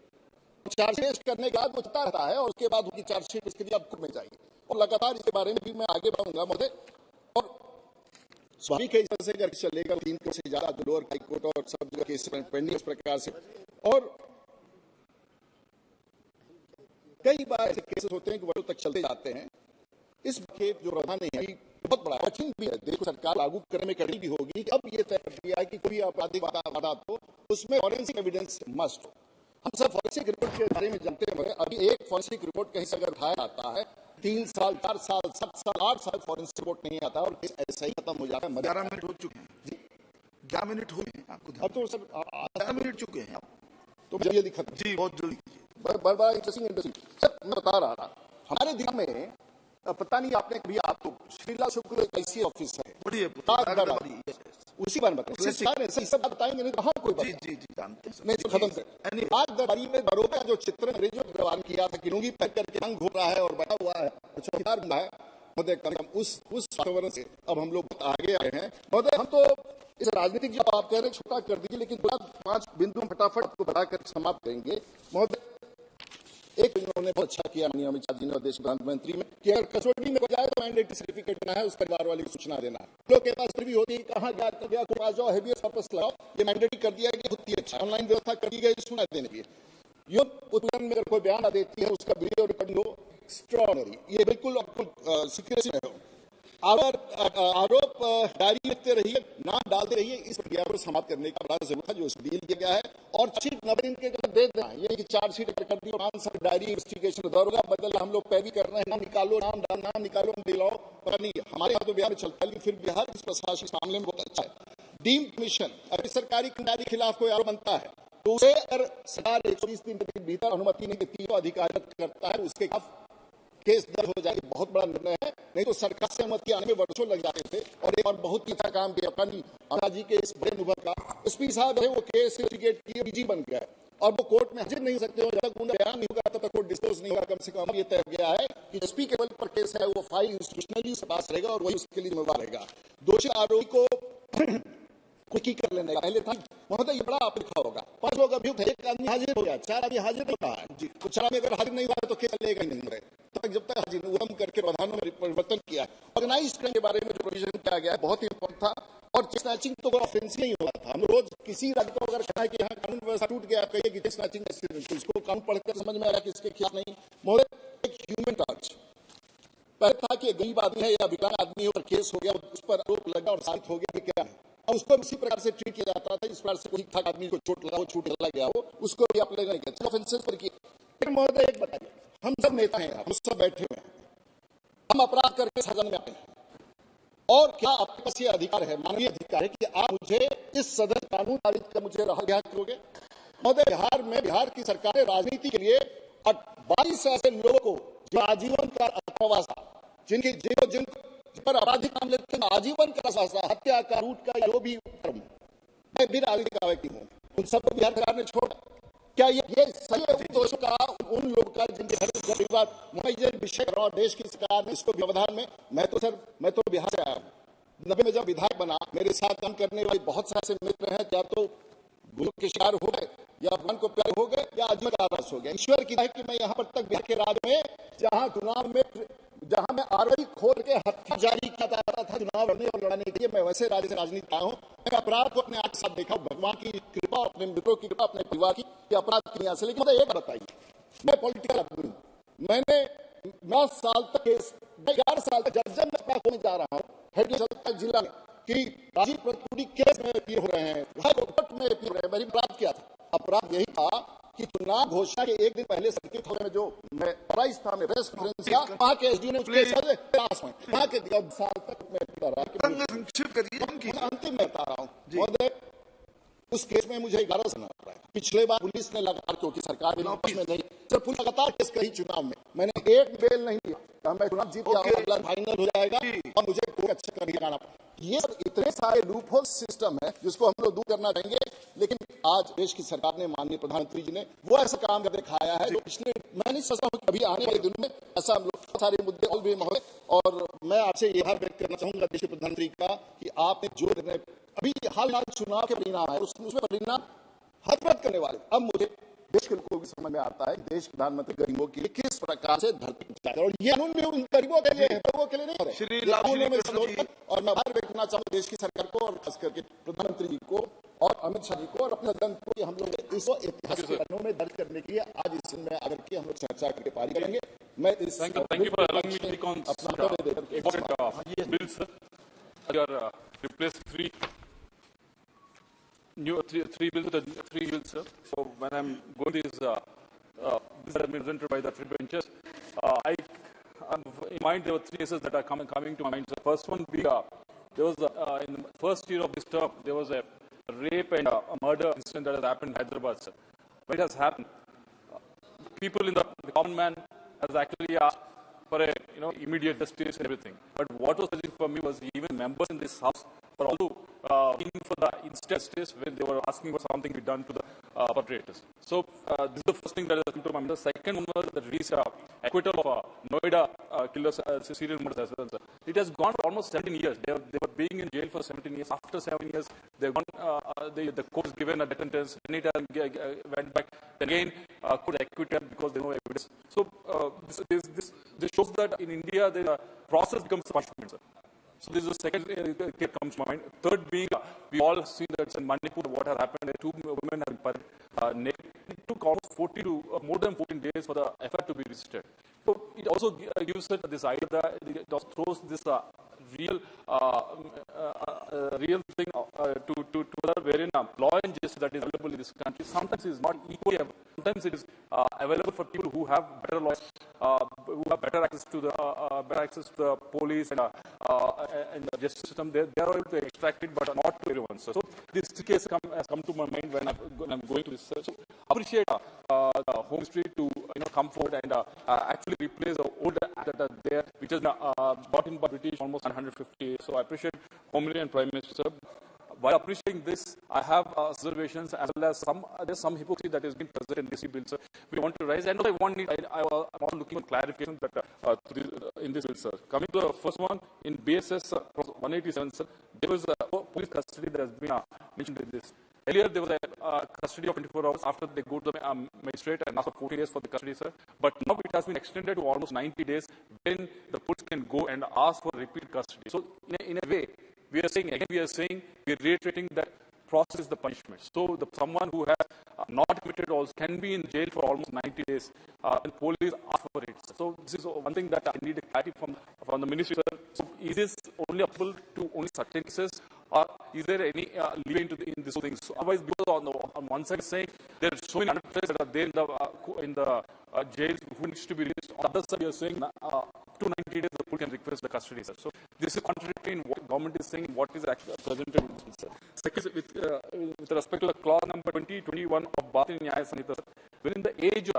चार्जशीट करने के बाद वो चलता रहता है, और उसके बाद उनकी चार्जशीट इसके लिए अब कोर्ट में जाएगी, और लगातार इसके बारे में भी मैं आगे बढ़ूंगा महोदय। और स्वाभाविक है इस अगर चलेगा 3 करोड़ से ज्यादा तो लोअर हाई कोर्ट और सब जगह केस पेंडिंग इस प्रकार से। और कई बार ऐसे केसेस होते हैं कि वर्षों तक चलते जाते हैं। इस केस जो प्रावधान है बहुत बड़ा कठिन भी है, देखो सरकार लागू करने में कड़ी भी होगी। अब ये तय कर दिया है कि कोई आपराधिक वारदात हो उसमें फॉरेंसिक एविडेंस मस्ट हो। हम सब फॉरेंसिक रिपोर्ट के बारे में जानते हैं, अभी एक फॉरेंसिक रिपोर्ट कहीं से अगर उठाया जाता है 3 साल 4 साल 7 साल 8 साल फॉरेंसिक रिपोर्ट नहीं आता और ऐसा ही खत्म हो जाता है। 11 मिनट हो चुके हैं जी, 11 मिनट हो गए आपको, अब तो सर 11 मिनट चुके हैं तो जल्दी खत्म जी, बहुत जल्दी बड़ा इंटरेस्टिंग सर। मैं बता रहा था हमारे दिल्ली में पता नहीं आपने कभी, आपको श्रीला शुक्ल IC ऑफिसर है, उसी बारे में बताएंगे नहीं कहाँ कोई जी जी जी जानते हैं नहीं तो खत्म कर बात दरबारी में बरोबर जो चित्र अंग्रेजों ने प्रवान किया था कि लुंगी पहन करके रंग घूम रहा है और बैठा हुआ है चौकीदार बना है, महोदय कम से कम उस वातावरण से अब हम लोग आगे आए हैं। महोदय हम तो इस राजनीतिक जो आप कह रहे हैं छोटा कर दीजिए, लेकिन 5 बिंदु फटाफट आपको बताकर समाप्त करेंगे। महोदय एक उन्होंने बहुत अच्छा किया माननीय अमित शाह जी ने और देश के प्रधानमंत्री में कि अगर कसौटी में जाए तो मैंडेटरी सर्टिफिकेट ना है, उस परिवार वाले की सूचना देना। लोग के पास भी होती है कहाँ गया को आ जाओ, हैबियस वापस लाओ, ये मैंडेटरी कर दिया गया, होती है अच्छा ऑनलाइन व्यवस्था कर दी गई सूचना देने की। यो उत्पीड़न में अगर कोई बयान देती है उसका वीडियो रिकॉर्डिंग हो, एक्स्ट्राऑर्डिनरी, ये बिल्कुल सिक्योरिटी है। आरोप डायरी लिखते रहिए, नाम डालते रहिए, इस प्रक्रिया को समाप्त करने का बड़ा जरूरत है जो इस डील किया गया है। और चार्जशीट 90 दिन के दे देना, ये कि चार्जशीट कर दी और आंसर डायरी इन्वेस्टिगेशन दरोगा बदल हम लोग पैरवी कर रहे हैं, नाम निकालो, नाम निकालो, दिलाओ, पता नहीं हमारे यहाँ तो बिहार में चलता है, लेकिन फिर बिहार इस प्रशासनिक मामले में बहुत अच्छा है। डीम्ड कमीशन, अगर सरकारी कर्मचारी के खिलाफ कोई आरोप बनता है तो उसे अगर सरकार 120 दिन के भीतर अनुमति नहीं देती तो अधिकारी करता है, उसके खिलाफ केस दर्ज हो जाए। बहुत बड़ा निर्णय है, नहीं तो सरकार से अनुमति आने में वर्षों लग जाते थे। और एक और बहुत ही अच्छा काम किया अमित जी के इस बड़े अनुभव का, एसपी साहब है वो केस इन्वेस्टिगेट किए, डीजी बन गया और वो कोर्ट में हाजिर नहीं हो सकते, जब तक उन्हें बयान नहीं होगा तब तक कोर्ट डिस्पोज नहीं होगा। कम से कम ये तय गया है कि एसपी के बल पर केस है वो फाइल इंस्टीट्यूशनली से पास रहेगा और वही उसके लिए जिम्मेवार रहेगा। दोषी आरोपी को कुछ की कर लेने का पहले था। महोदय ये बड़ा आप लिखा होगा, 5 लोग अभियुक्त है, 1 आदमी हाजिर हो गया, 4 आदमी हाजिर नहीं रहा है जी, तो 4 आदमी अगर हाजिर नहीं हुआ तो केस चलेगा ही नहीं रहे तब तक, जब तक हाजिर उदम करके प्रधानों में परिवर्तन किया। ऑर्गेनाइज क्राइम के बारे में जो प्रोविजन किया गया है बहुत ही इंपॉर्टेंट था। और स्नैचिंग तो ऑफेंसिव नहीं हुआ था। हम रोज किसी राज्य को अगर कहना है कि यहाँ कानून व्यवस्था टूट गया, कहिए कि स्नैचिंग तो इसको कानून पढ़कर समझ में आया कि इसके खिलाफ नहीं। महोदय एक ह्यूमन टच पहले था कि गरीब आदमी है या विकलांग आदमी है और केस हो गया, उस पर आरोप लगा और साबित हो गया कि क्या है, और उसको इसी प्रकार से ट्रीट किया जाता था इस प्रकार से कोई ठीक आदमी को चोट लगा हो, छूट चला गया हो, उसको भी आप लेगा नहीं ऑफेंसेस पर किए। लेकिन महोदय एक बताइए, हम सब नेता हैं, हम सब बैठे हुए हैं, हम अपराध करके सदन में आए हैं, और क्या आपके पास ये अधिकार है, मानवीय अधिकार है कि आप मुझे इस सदन कानून पारित कर मुझे रिहा करोगे? महोदय बिहार में बिहार की सरकार ने राजनीति के लिए 22 ऐसे लोगों को जो आजीवन का अथवास था, जिन पर आपराधिक मामले आजीवन का शासन, हत्या का, लूट का, जो भी मैं भी राजनीतिक व्यक्ति हूँ, उन सबको बिहार सरकार ने छोड़ा। क्या ये सही है उन दोषों का, उन लोगों का जिनके घर विषय और देश की सरकार ने इसको व्यवधान में, मैं तो बिहार से आया हूँ, 90 में जब विधायक बना, मेरे साथ काम करने वाले बहुत से ऐसे मित्र हैं, या तो गुरु के शिकार हो गए या भगवान को प्यार हो गए या आजीवन कारावास हो गया। ईश्वर की है कि मैं यहाँ पर तक बिहार के राज्य में जहां मैं आरओई खोल के हत्या जारी किया जाता था चुनाव लड़ने और लड़ाने के लिए, मैं वैसे राज्य से राजनीति आया हूँ। मैं अपराध को अपने आंख के साथ देखा, भगवान की कृपा, अपने मित्रों की कृपा, अपने परिवार की अपराध की यहाँ से। लेकिन मुझे एक बताइए, मैं पॉलिटिकल आदमी हूँ, मैंने 9 साल तक 11 साल तक जज में होने जा रहा हूँ हेड जिला में कि राजीव प्रतिपूरी केस में अपील हो रहे हैं, कोर्ट में अपील हो रहे हैं। मैंने अपराध किया था, अपराध यही था कि चुनाव घोषणा के एक दिन पहले सर्किट हाउस में जो मैं था, मैं प्रेस कॉन्फ्रेंस किया, वहां के एसडी ने उसके पास में वहां के 10 साल तक मैं अंतिम में बता रहा हूँ। उस केस में मुझे 11 साल पड़ा। पिछले बार पुलिस ने लगातार, क्योंकि सरकार भी वापस में नहीं, जब पुलिस लगातार केस कही चुनाव में, मैंने एक बेल नहीं दिया, मैं चुनाव जीत गया, फाइनल हो जाएगा और मुझे कोई अच्छा कर दिखाना। ये इतने सारे लूपहोल सिस्टम है जिसको हम लोग दूर करना चाहेंगे। लेकिन आज देश की सरकार ने, माननीय प्रधानमंत्री जी ने वो ऐसा काम कर दिखाया है जो पिछले, मैं नहीं सोचता हूँ कि अभी आने वाले दिनों में ऐसा हम लोग सारे मुद्दे और भी महोदय। और मैं आपसे यह व्यक्त करना चाहूंगा देश के प्रधानमंत्री का कि आपने जो निर्णय अभी हाल चुनाव के परिणाम है उसमें परिणाम हतप्रत करने वाले, अब मुझे देश के लोगों की समझ में आता है कि देश प्रधानमंत्री गरीबों के लिए किस प्रकार से धरती पर, और ये कानून भी उन गरीबों के लिए है, लोगों के लिए नहीं है। और मैं बाहर व्यक्त करना चाहूंगा देश की सरकार को और खास करके प्रधानमंत्री जी को और अमित शाह जी को और अपने सदन को, हम लोग इसको ऐतिहासिक पन्नों में दर्ज करने के लिए आज इस दिन में आकर के हम लोग चर्चा करके पारित करेंगे। मैं इस three bills, sir. So when I'm going these bills that have been presented by the three benches, in mind there were 3 cases that are coming to mind. So first one being, there was in the first year of this term, there was a rape and a murder incident that has happened in Hyderabad, sir. When it has happened, people in the common man has actually asked for a immediate justice and everything. But what was urgent for me was even members in this house were also looking for the instant justice when they were asking for something to be done to the perpetrators. So this is the first thing that has come to my mind. The second one was that acquittal of Noida killers, serial murders as well, sir. It has gone for almost 17 years. They were being in jail for 17 years. After 7 years, they've gone, the court has given a death sentence. Then it went back. Then again, court acquitted because there was no evidence. So this shows that in India, the process becomes punishment, sir. So this is the second case comes to mind. Third being, we all seen that in Manipur, what has happened, 2 women have been naked. It took almost 40 to more than 14 days for the effort to be registered. So it also gives us this idea that it throws this real thing to wherein law and justice that is available in this country sometimes is not equally available. Sometimes it is available for people who have better laws, who have better access to the police and the justice system. They are able to extract it, but not to everyone. So this case has come to my mind when I'm going to research. So appreciate the Home Ministry to come forward and actually replace the old act that are there, which is brought in by British almost 150 years. So I appreciate Home Ministry and Prime Minister, sir. While appreciating this, I have observations as well as there's some hypocrisy that has been present in this bill, sir. We want to raise, and I'm also looking for clarification that in this bill, sir. Coming to the first one, in BSS 187, sir, there was a police custody that has been mentioned in this. Earlier, there was a custody of 24 hours after they go to the magistrate and ask for 40 days for the custody, sir. But now it has been extended to almost 90 days when the police can go and ask for repeat custody. So in a way, we are reiterating that process is the punishment. So someone who has not committed also can be in jail for almost 90 days and police ask for it. So this is one thing that I need a clarity from the ministry, sir. So is this only applicable to only certain cases, or is there any leeway in these things? So otherwise, because on one side saying there are so many undertakers that are there in the jails who needs to be released. On the other side, you are saying up to 90 days the police can request the custody, sir. So this is contradictory in what government is saying, what is actually presented in this, sir. Second, with respect to the clause number 2021 of Bharatiya Nyaya Samhita, sir, wherein the age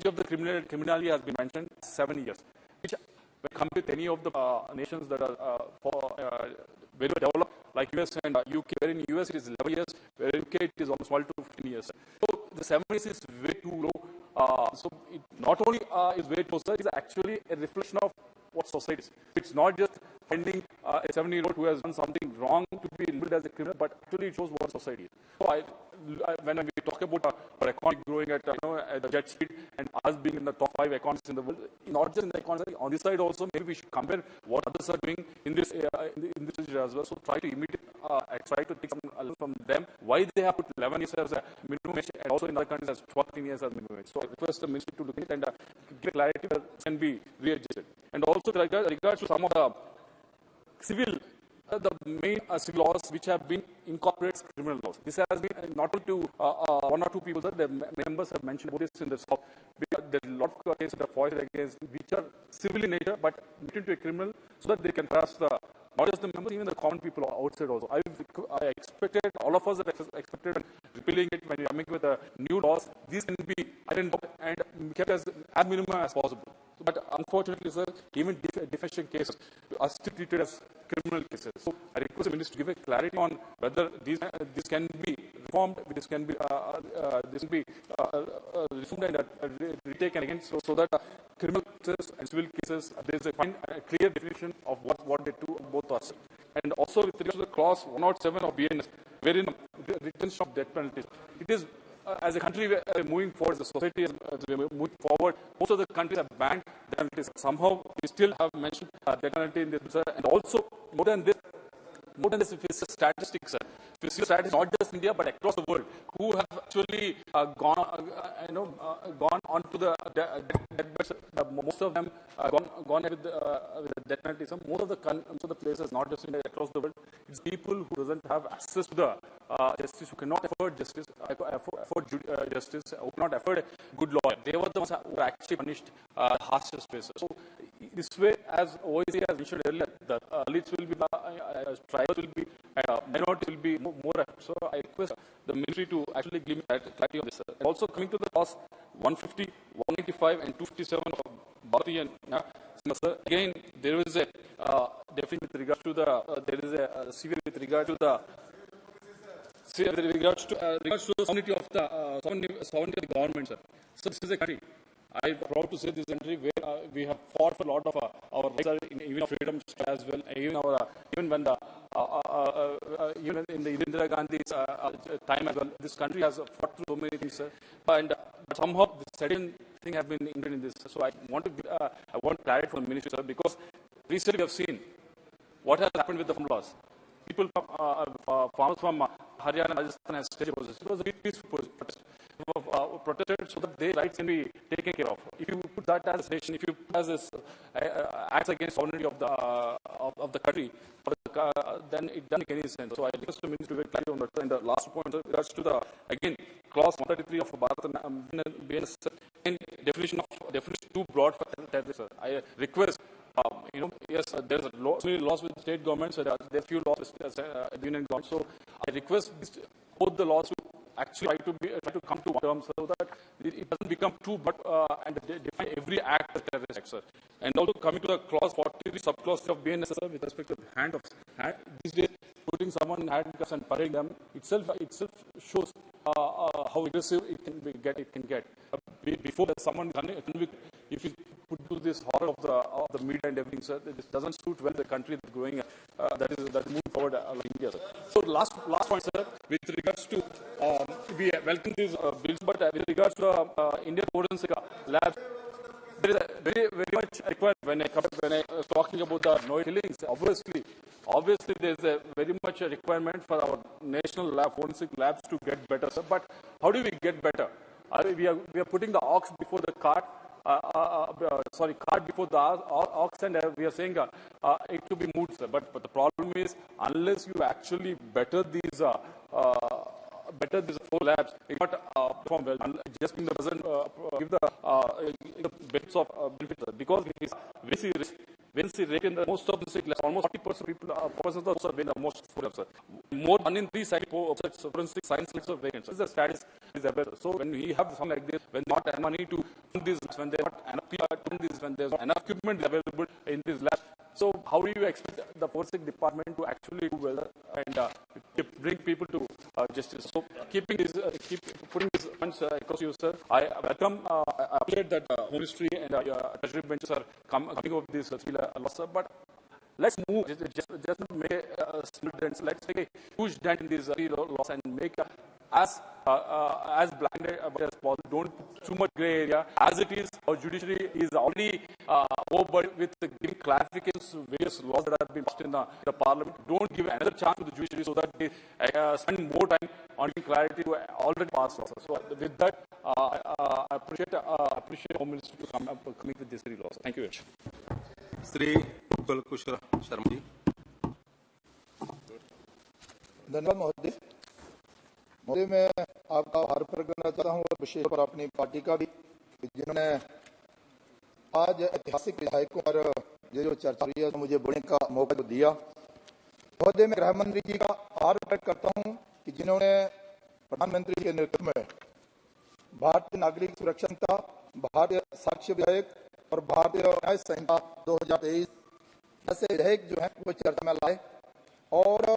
of the criminality has been mentioned 7 years, which when compared with any of the nations that are very developed, like US and UK, where in US it is 11 years, where in UK it is almost 12 to 15 years. So the 7 years is way too low. So it not only is very low, sir, it is actually a reflection of what society is. It's not just finding a 7-year-old who has done something wrong to be labeled as a criminal, but actually it shows what society is. So when we talk about our economy growing at the jet speed and us being in the top 5 economies in the world, not just in the economy, on this side also, maybe we should compare what others are doing in this area as well. So try to imitate, try to take some from them, why they have put 11 years as a minimum age, and also in other countries as 14 years as minimum age. So I request the ministry to look at it and give clarity that can be readjusted. And also regards to some of the civil, the main civil laws which have been incorporated criminal laws. This has been not only to 1 or 2 people, sir, the members have mentioned about this in the South. There are a lot of cases that are filed against which are civil in nature but made into a criminal so that they can pass not just the members, even the common people outside also. I expected, all of us have expected repealing it when we are coming with new laws. These can be ironed out and kept as minimum as possible. But unfortunately, sir, even defamation cases are still treated as criminal cases. So I request the minister to give a clarity on whether this can be reformed, this can be reformed and retaken again, so that criminal cases and civil cases there is a clear definition of what they do both us. And also with regard to the clause 107 of BNS, wherein the retention of death penalties, it is. As a country, we are moving forward, the society is moving forward. Most of the countries have banned death penalties. Somehow, we still have mentioned death penalty in this. And also, more than this, if it's a statistics, if you see statistics, not just India, but across the world, who have actually gone on to the death. Most of them gone with the death penalty. Most of the places, not just India, across the world, it's people who doesn't have access to the justice, who cannot afford justice, who cannot afford a good lawyer. They were the ones who were actually punished harshest ways. So this way, as OIC has mentioned earlier, the elites will be, tribals will be, minorities will be more. So I request the ministry to actually give me clarity on this. And also coming to the clause 150, 195, and 257 of Bharatiya Nyaya Samhita, again there is a definitely with regard to the there is a severe with regard to the regards to the sovereignty of the government, sir. So this is a country. I'm proud to say this country where we have fought for a lot of our rights, even freedoms as well, even when the even in the Indira Gandhi's time as well. This country has fought through so many things, but somehow the certain thing have been included in this. So I want clarity from the ministry, sir, because recently we have seen what has happened with the farm laws. People, farmers from Haryana, Rajasthan has staged protests. It was a peaceful protest. Protested so that their rights can be taken care of. If you put that as a nation, if you put as this acts against sovereignty of the country, then it doesn't make any sense. So I request the minister to be clarity on that. And the last point regards to the again clause 133 of Bharat BNS and definition too broad for terrorists. I request. Yes, there's so many laws with state governments, there are few laws with union government. So I request both the laws to actually try to come to one term so that it doesn't become too broad and define every act as terrorist act, sir. And also coming to the clause 43 subclause of BNS, sir, with respect to the hand these days, putting someone in handcuffs and parading them itself shows how aggressive it can get. Before that someone convicted, if you put to this horror of the media and everything, sir, this doesn't suit well the country that's growing, that is moving forward like India, sir. So last point, sir, with regards to we welcome these bills, but with regards to Indian forensic labs, there is a very much required when I was talking about the noise killings. Obviously, there is a very much a requirement for our national forensic labs to get better, sir. But how do we get better? We are putting the ox before the cart. Cart before the ox, and we are saying it to be moved, sir. But the problem is, unless you actually better these 4 labs, it not perform well. Just in the present, give the bits of benefit, because when we rate in the most of the sick labs, almost 40% people persons are being the most full, sir. More 1 in 3 forensic science labs are vacant. So the status is available. So when we have something like this, when not enough money to fund this, when there not enough people doing this, when there's enough equipment available in this lab, so how do you expect the forensic department to actually do well and bring people to justice? So keep putting these points across you, sir. I welcome, I appreciate that Home Ministry and Treasury benches are coming up with this laws, sir. But let's move, just make a small dent. Let's make a huge dent in these laws and make as blinded as possible. Don't put too much gray area. As it is, our judiciary is already overburdened with giving clarifications to various laws that have been passed in the parliament. Don't give another chance to the judiciary so that they spend more time on giving clarity to already passed laws. So with that, I appreciate Home Ministry to coming with these 3 laws. Thank you very much. Shri U.KLive Sharma ji. धन्यवाद महोदय। मैं आपका आभार प्रकट करना चाहता हूँ, और विशेष पर अपनी पार्टी का भी, जिन्होंने आज ऐतिहासिक विधायकों पर ये जो चर्चा हुई है तो मुझे बोलने का मौका दिया। महोदय, मैं गृह मंत्री जी का आभार प्रकट करता हूँ कि जिन्होंने प्रधानमंत्री के नेतृत्व में भारतीय नागरिक सुरक्षा संहिता, भारतीय साक्ष्य विधेयक और भारतीय न्याय संहिता 2023 ऐसे विधेयक जो है वो चर्चा में लाए, और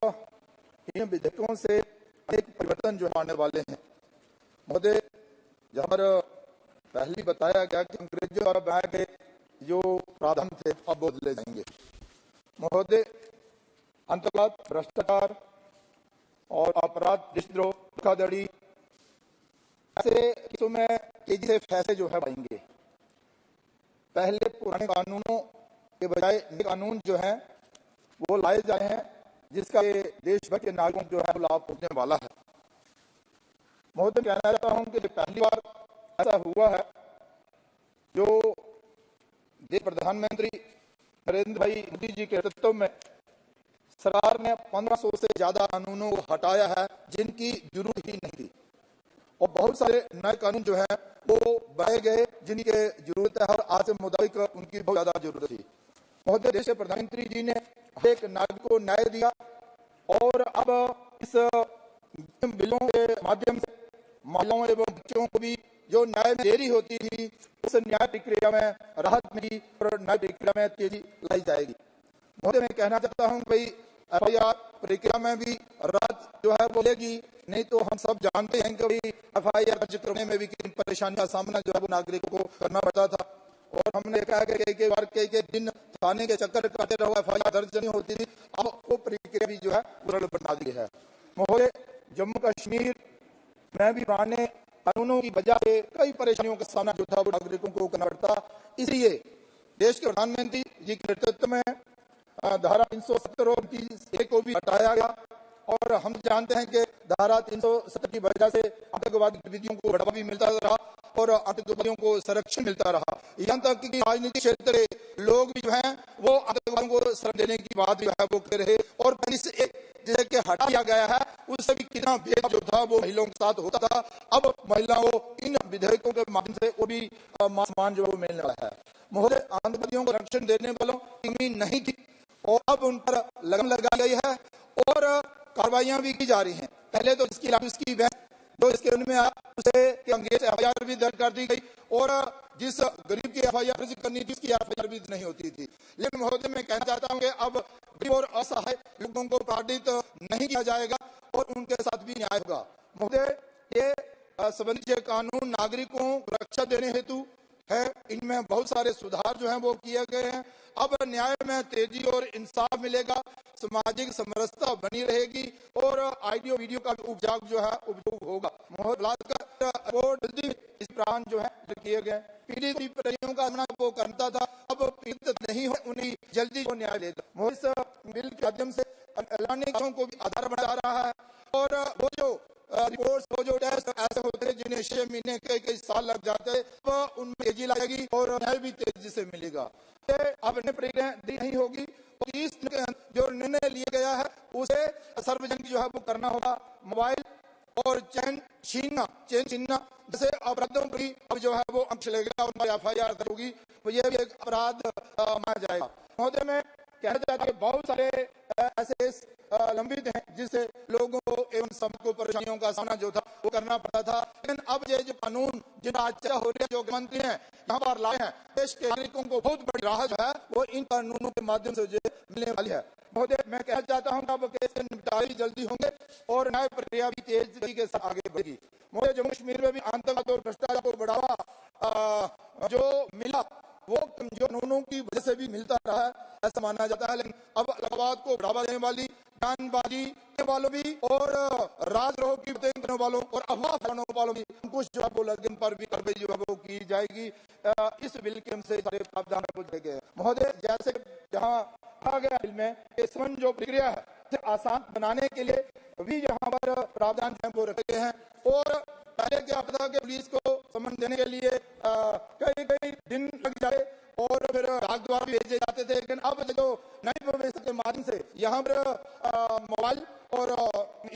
इन विधेयकों से अनेक परिवर्तन जो आने वाले हैं। महोदय, जहाँ पर पहले बताया गया कि अंग्रेजों द्वारा बनाए गए जो प्रावधान थे अब बदले जाएंगे। महोदय, अंतर्रात, भ्रष्टाचार और अपराध, देशद्रोह, धोखाधड़ी, ऐसे केसों में तेजी से फैसले जो है आएंगे। पहले पुराने कानूनों के बजाय नए कानून जो हैं वो लाए जाए हैं, जिसका देश भर के नागरिकों जो है लाभ पहुंचने वाला है। महोदय, कहना चाहता हूं कि पहली बार ऐसा हुआ है जो देश प्रधानमंत्री नरेंद्र भाई मोदी जी के नेतृत्व में सरकार ने 1500 से ज्यादा कानूनों को हटाया है जिनकी जरूरत ही नहीं थी, और बहुत सारे नए कानून जो है वो बनाए गए जिनकी जरूरत है, और आज के मुताबिक उनकी बहुत ज्यादा जरूरत थी। महोदय, देश के प्रधानमंत्री जी ने हर एक नागरिक को न्याय दिया, और अब इस बिलों के माध्यम से महिलाओं एवं बच्चों को भी जो न्याय में देरी होती थी उस न्याय प्रक्रिया में राहत मिली और न्याय प्रक्रिया में तेजी लाई जाएगी। महोदय, मैं कहना चाहता हूं भाई FIR प्रक्रिया में भी राहत जो है वो लेगी, नहीं तो हम सब जानते हैं कि FIR दर्ज करने में भी किन परेशानी का सामना जो है वो नागरिकों को करना पड़ता था। और हमने देखा है कि कई बार कई दिन थाने के चक्कर काटते रहो, FIR दर्ज नहीं होती थी। अब वो प्रक्रिया भी जो है सरल बना दी है। महोदय, जम्मू कश्मीर में भी पुराने कानूनों की वजह से कई परेशानियों का सामना जो था वो नागरिकों को करना पड़ता। इसलिए देश के प्रधानमंत्री जी के नेतृत्व में धारा 370 और 330 को भी हटाया गया। और हम जानते हैं कि धारा 370 की वजह से आतंकवादी गतिविधियों को बढ़ावा भी मिलता रहा और आतंकवादियों को संरक्षण मिलता रहा। यहाँ तक कि राजनीतिक क्षेत्र के लोग भी जो हैं वो आतंकवादियों को संरक्षण देने की बात जो है वो कर रहे। और जैसे कि हटा दिया गया है, उससे भी कितना भेदभाव जो था वो महिलाओं के साथ होता था। अब महिलाओं को इन विधेयकों के माध्यम से वो भी सम्मान जो है वो मिलने वाला है। महोदय, आतंकवादियों को रक्षण देने वालों की कमी नहीं थी और अब उन पर लगाम लगाई गई है और कार्रवाइयां भी की जा रही हैं। पहले तो इसकी बहस जो इसके उनमें उसे अंग्रेज FIR भी दर्ज कर दी गई और जिस गरीब की FIR दर्ज करनी थी उसकी FIR भी नहीं होती थी। लेकिन महोदय, मैं कहना चाहता हूं कि अब गरीब और असहाय लोगों को ताड़ित नहीं किया जाएगा और उनके साथ भी न्याय होगा। महोदय, ये संबंधित कानून नागरिकों को रक्षा देने हेतु है। इनमें बहुत सारे सुधार जो हैं वो किए गए हैं। अब न्याय में तेजी और इंसाफ मिलेगा, सामाजिक समरसता बनी रहेगी और ऑडियो वीडियो का उपयोग जो है उपयोग होगा। जल्दी इस प्राण जो है किए गए। पीड़ित परियों का सामना वो करता था, अब पीड़ित नहीं हो उन्हें जल्दी वो न्याय देगा। इस बिल के माध्यम से एलानी को भी आधार बना रहा है और वो जो रिपोर्ट्स, वो जो टेस्ट ऐसे होते हैं जिन्हें 6 महीने कई साल लग जाते हैं, वो उनमें तेजी लाएगी और न्याय भी तेजी से मिलेगा। अब प्रक्रिया नहीं होगी। जो निर्णय लिया गया है उसे सार्वजनिक जो है वो करना होगा। मोबाइल और चेन छीनना जैसे अपराधों पर अब जो है वो अंश लगेगा और FIR दर्ज होगी, तो ये भी एक अपराध माना जाएगा। महोदय, मैं कहना चाहता हूँ बहुत सारे ऐसे लंबित हैं जिससे लोगों को एवं समाज को परेशानियों का सामना जो था वो करना पड़ता था। लेकिन अब ये जो कानून जिनका चर्चा हो रही है, जो मंत्री हैं यहाँ पर लाए हैं, देश के नागरिकों को बहुत बड़ी राहत जो है वो इन कानूनों के माध्यम से मिलने वाली है। महोदय, मैं कहना चाहता हूँ अब केस के निपटारे जल्दी होंगे और न्याय प्रक्रिया भी तेजी के साथ आगे बढ़ेगी। महोदय, जम्मू कश्मीर में भी आतंकवाद और भ्रष्टाचार को बढ़ावा जो मिला वो कमजोर कानूनों की वजह से भी मिलता रहा है, ऐसा माना जाता है। लेकिन अब आतंकवाद को बढ़ावा देने वाली, जानबाजी करने वालों भी और राजद्रोह की करने वालों और अफवाह फैलाने वालों की अंकुश जो है वो लगन पर भी कार्रवाई जो है वो की जाएगी। इस बिल के से सारे प्रावधान पूछे गए। महोदय, जैसे जहाँ कहा गया बिल में समन जो प्रक्रिया है आसान बनाने के लिए भी यहाँ पर प्रावधान जो है वो रखे गए हैं। और पहले क्या पता कि पुलिस को समन देने के लिए कई दिन लग जाए और फिर डाक द्वारा भी भेजे जाते थे। लेकिन अब जो नई व्यवस्था के माध्यम से यहाँ पर मोबाइल और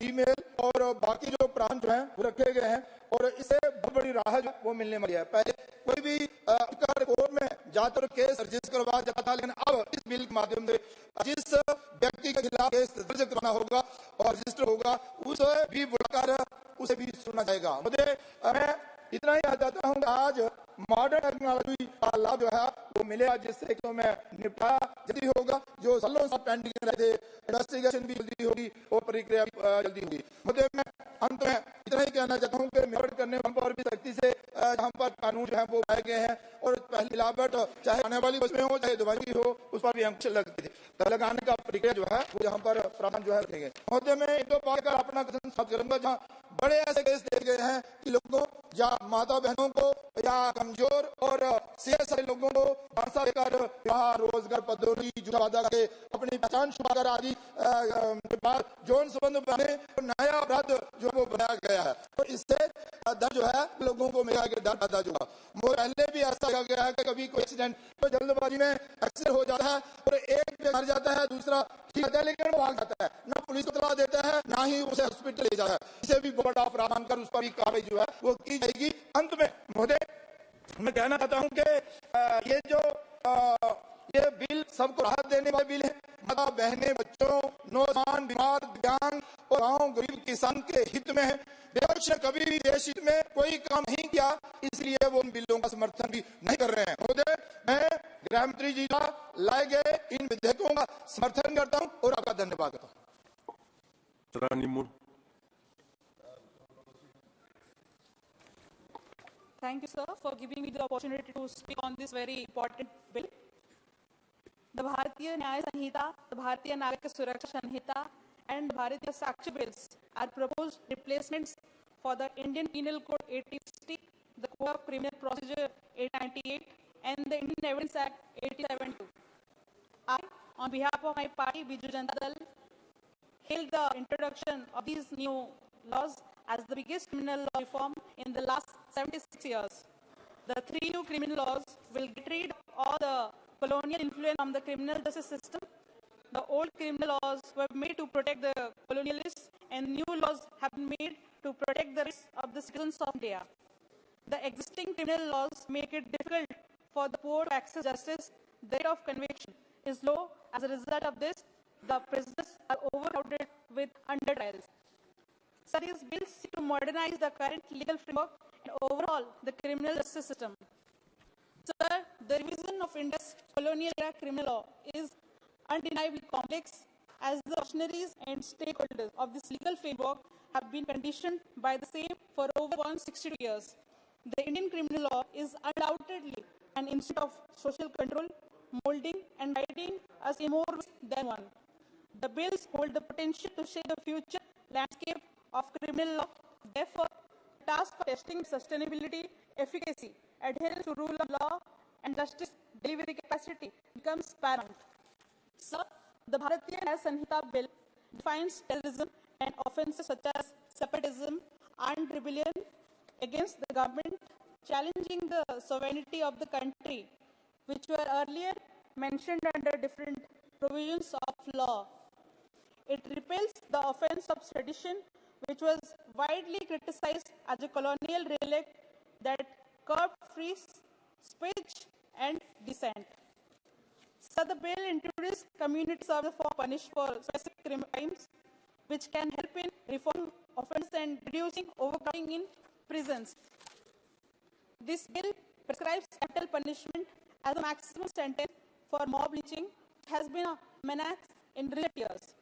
ईमेल और बाकी जो प्राण जो हैं वो रखे गए हैं और इससे बहुत बड़ी राहत वो मिलने वाली है। पहले कोई भी कोर्ट में जाकर केस रजिस्टर करवाया जाता था, लेकिन अब इस बिल के माध्यम से जिस व्यक्ति के खिलाफ केस दर्ज करना होगा और रजिस्टर होगा उसे भी बुलाकर उसे भी सुना जाएगा। मुझे मैं इतना ही कहा चाहता हूँ, आज मॉडर्न टेक्नोलॉजी का लाभ जो है वो मिलेगा, जिससे कि मैं निपटारा जल्दी होगा। जो सालों से पेंडिंग रहे थे, इन्वेस्टिगेशन भी जल्दी होगी और प्रक्रिया जल्दी होगी। मुझे मैं अंत में इतना ही कहना चाहता हूँ कि मिलावट करने पर भी सख्ती से जहाँ पर कानून जो है वो लाए गए हैं और पहली मिलावट चाहे आने वाली बस में हो चाहे दवाई हो उस पर भी अंकुश लगते थे, तो लगाने का प्रक्रिया जो है वो यहाँ पर प्रावधान जो है रखेंगे। महोदय, मैं एक दो बात कर अपना कथन समाप्त करूंगा। जहाँ बड़े ऐसे केस दे गए हैं कि लोगों या माता बहनों को या कमजोर और सेहत सारे लोगों को भाषा देकर रोजगार पदोन्नति झूठा वादा करके अपनी पहचान छुपाकर आदि के बाद जौन संबंध बने तो नया अपराध जो वो बनाया गया है और इससे डर जो है लोगों को मेरा डर पैदा जो है। पहले भी ऐसा कहा गया है कि कभी कोई एक्सीडेंट तो जल्दबाजी में एक्सीडेंट हो जाता है और एक पे मर जाता है, दूसरा ठीक है लेकिन वो भाग जाता है, ना पुलिस को इत्तला देता है ना ही उसे हॉस्पिटल ले जाता है। इसे भी बड़ा प्रावधान कर उस पर भी कार्रवाई जो है वो की जाएगी। अंत में महोदय मैं कहना चाहता हूं कि ये जो ये बिल सबको राहत देने वाला बिल है। माता बहने, बच्चों, नौजवान, बीमार, दिव्यांग और गांव गरीब किसान के हित में है। विपक्ष ने कभी भी देश हित में कोई काम नहीं किया, इसलिए वो उन बिलों का समर्थन भी नहीं कर रहे हैं। महोदय, मैं गृह मंत्री जी का लाए गए इन विधेयकों का समर्थन करता हूं और आपका धन्यवाद करता हूं। Thank you, sir, for giving me the opportunity to speak on this very important bill. The Bharatiya Nyaya Sanhita, the Bharatiya Nagarika Suraksha Sanhita, and Bharatiya Sakshi bills are proposed replacements for the Indian Penal Code 1860, the Code of Criminal Procedure 898, and the Indian Evidence Act 1872. I, on behalf of my party, Biju Janata Dal, hail the introduction of these new laws as the biggest criminal law reform in the last 76 years. The three new criminal laws will get rid of all the colonial influence from the criminal justice system. The old criminal laws were made to protect the colonialists, and new laws have been made to protect the rights of the citizens of India. The existing criminal laws make it difficult for the poor to access justice. The rate of conviction is low. As a result of this, the prisons are overcrowded with under trials. So these bills seek to modernize the current legal framework and overall the criminal justice system. Sir, the revision of India's colonial era criminal law is undeniably complex, as the functionaries and stakeholders of this legal framework have been conditioned by the same for over 162 years. The Indian criminal law is undoubtedly an instrument of social control, molding and guiding us in more ways than one. The bills hold the potential to shape the future landscape of criminal law. Therefore, the task of testing sustainability, efficacy, adherence to rule of law, and justice delivery capacity becomes paramount. So, the Bharatiya Nyaya Sanhita bill defines terrorism and offences such as separatism, armed rebellion against the government, challenging the sovereignty of the country, which were earlier mentioned under different provisions of law. It repeals the offense of sedition, which was widely criticized as a colonial relic that curbed free speech and dissent. So the bill introduced community service for punished for specific crimes, which can help in reforming offense and reducing overcrowding in prisons. This bill prescribes capital punishment as a maximum sentence for mob lynching, which has been a menace in recent years.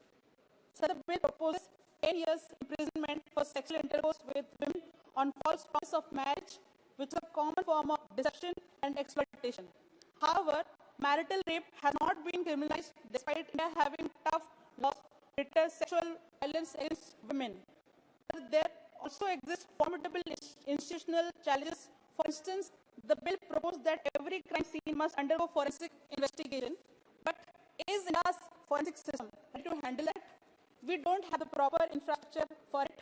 So the bill proposes 10 years imprisonment for sexual intercourse with women on false promise of marriage, which is a common form of deception and exploitation. However, marital rape has not been criminalized despite India having tough laws to deter sexual violence against women. There also exist formidable institutional challenges. For instance, the bill proposed that every crime scene must undergo forensic investigation. But is India's forensic system ready to handle that? We don't have the proper infrastructure for it.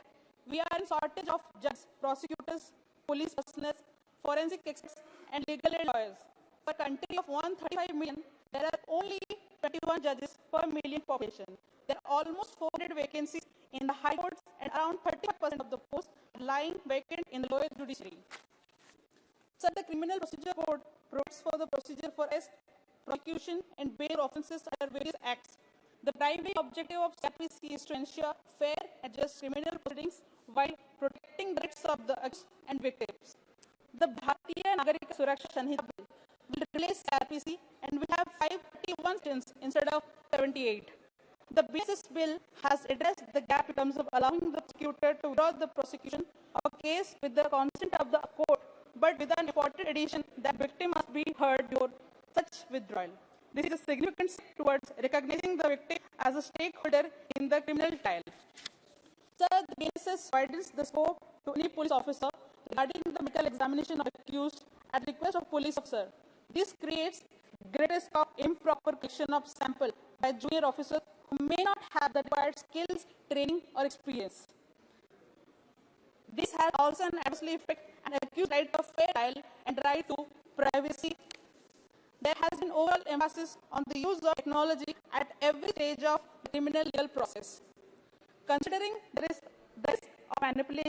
We are in shortage of judges, prosecutors, police personnel, forensic experts, and legal aid lawyers. For a country of 135 million, there are only 21 judges per million population. There are almost 400 vacancies in the high courts, and around 35% of the posts lying vacant in the lower judiciary. So the Criminal Procedure Code provides for the procedure for arrest, prosecution, and bail offences under various acts. The primary objective of CRPC is to ensure fair and just criminal proceedings while protecting the rights of the accused and victims. The Bharatiya Nagarika Suraksha Sanhita bill will replace CRPC and will have 531 sections instead of 78. The basis bill has addressed the gap in terms of allowing the prosecutor to withdraw the prosecution of a case with the consent of the court, but with an important addition that victim must be heard before such withdrawal. This is a significant step towards recognizing the victim as a stakeholder in the criminal trial. Sir, the basis widens the scope to any police officer regarding the medical examination of accused at the request of police officer. This creates greater risk of improper collection of sample by junior officers who may not have the required skills, training, or experience. This has also an adversely effect on accused right of fair trial and right to privacy. There has been overall emphasis on the use of technology at every stage of the criminal legal process. Considering the risk of manipulation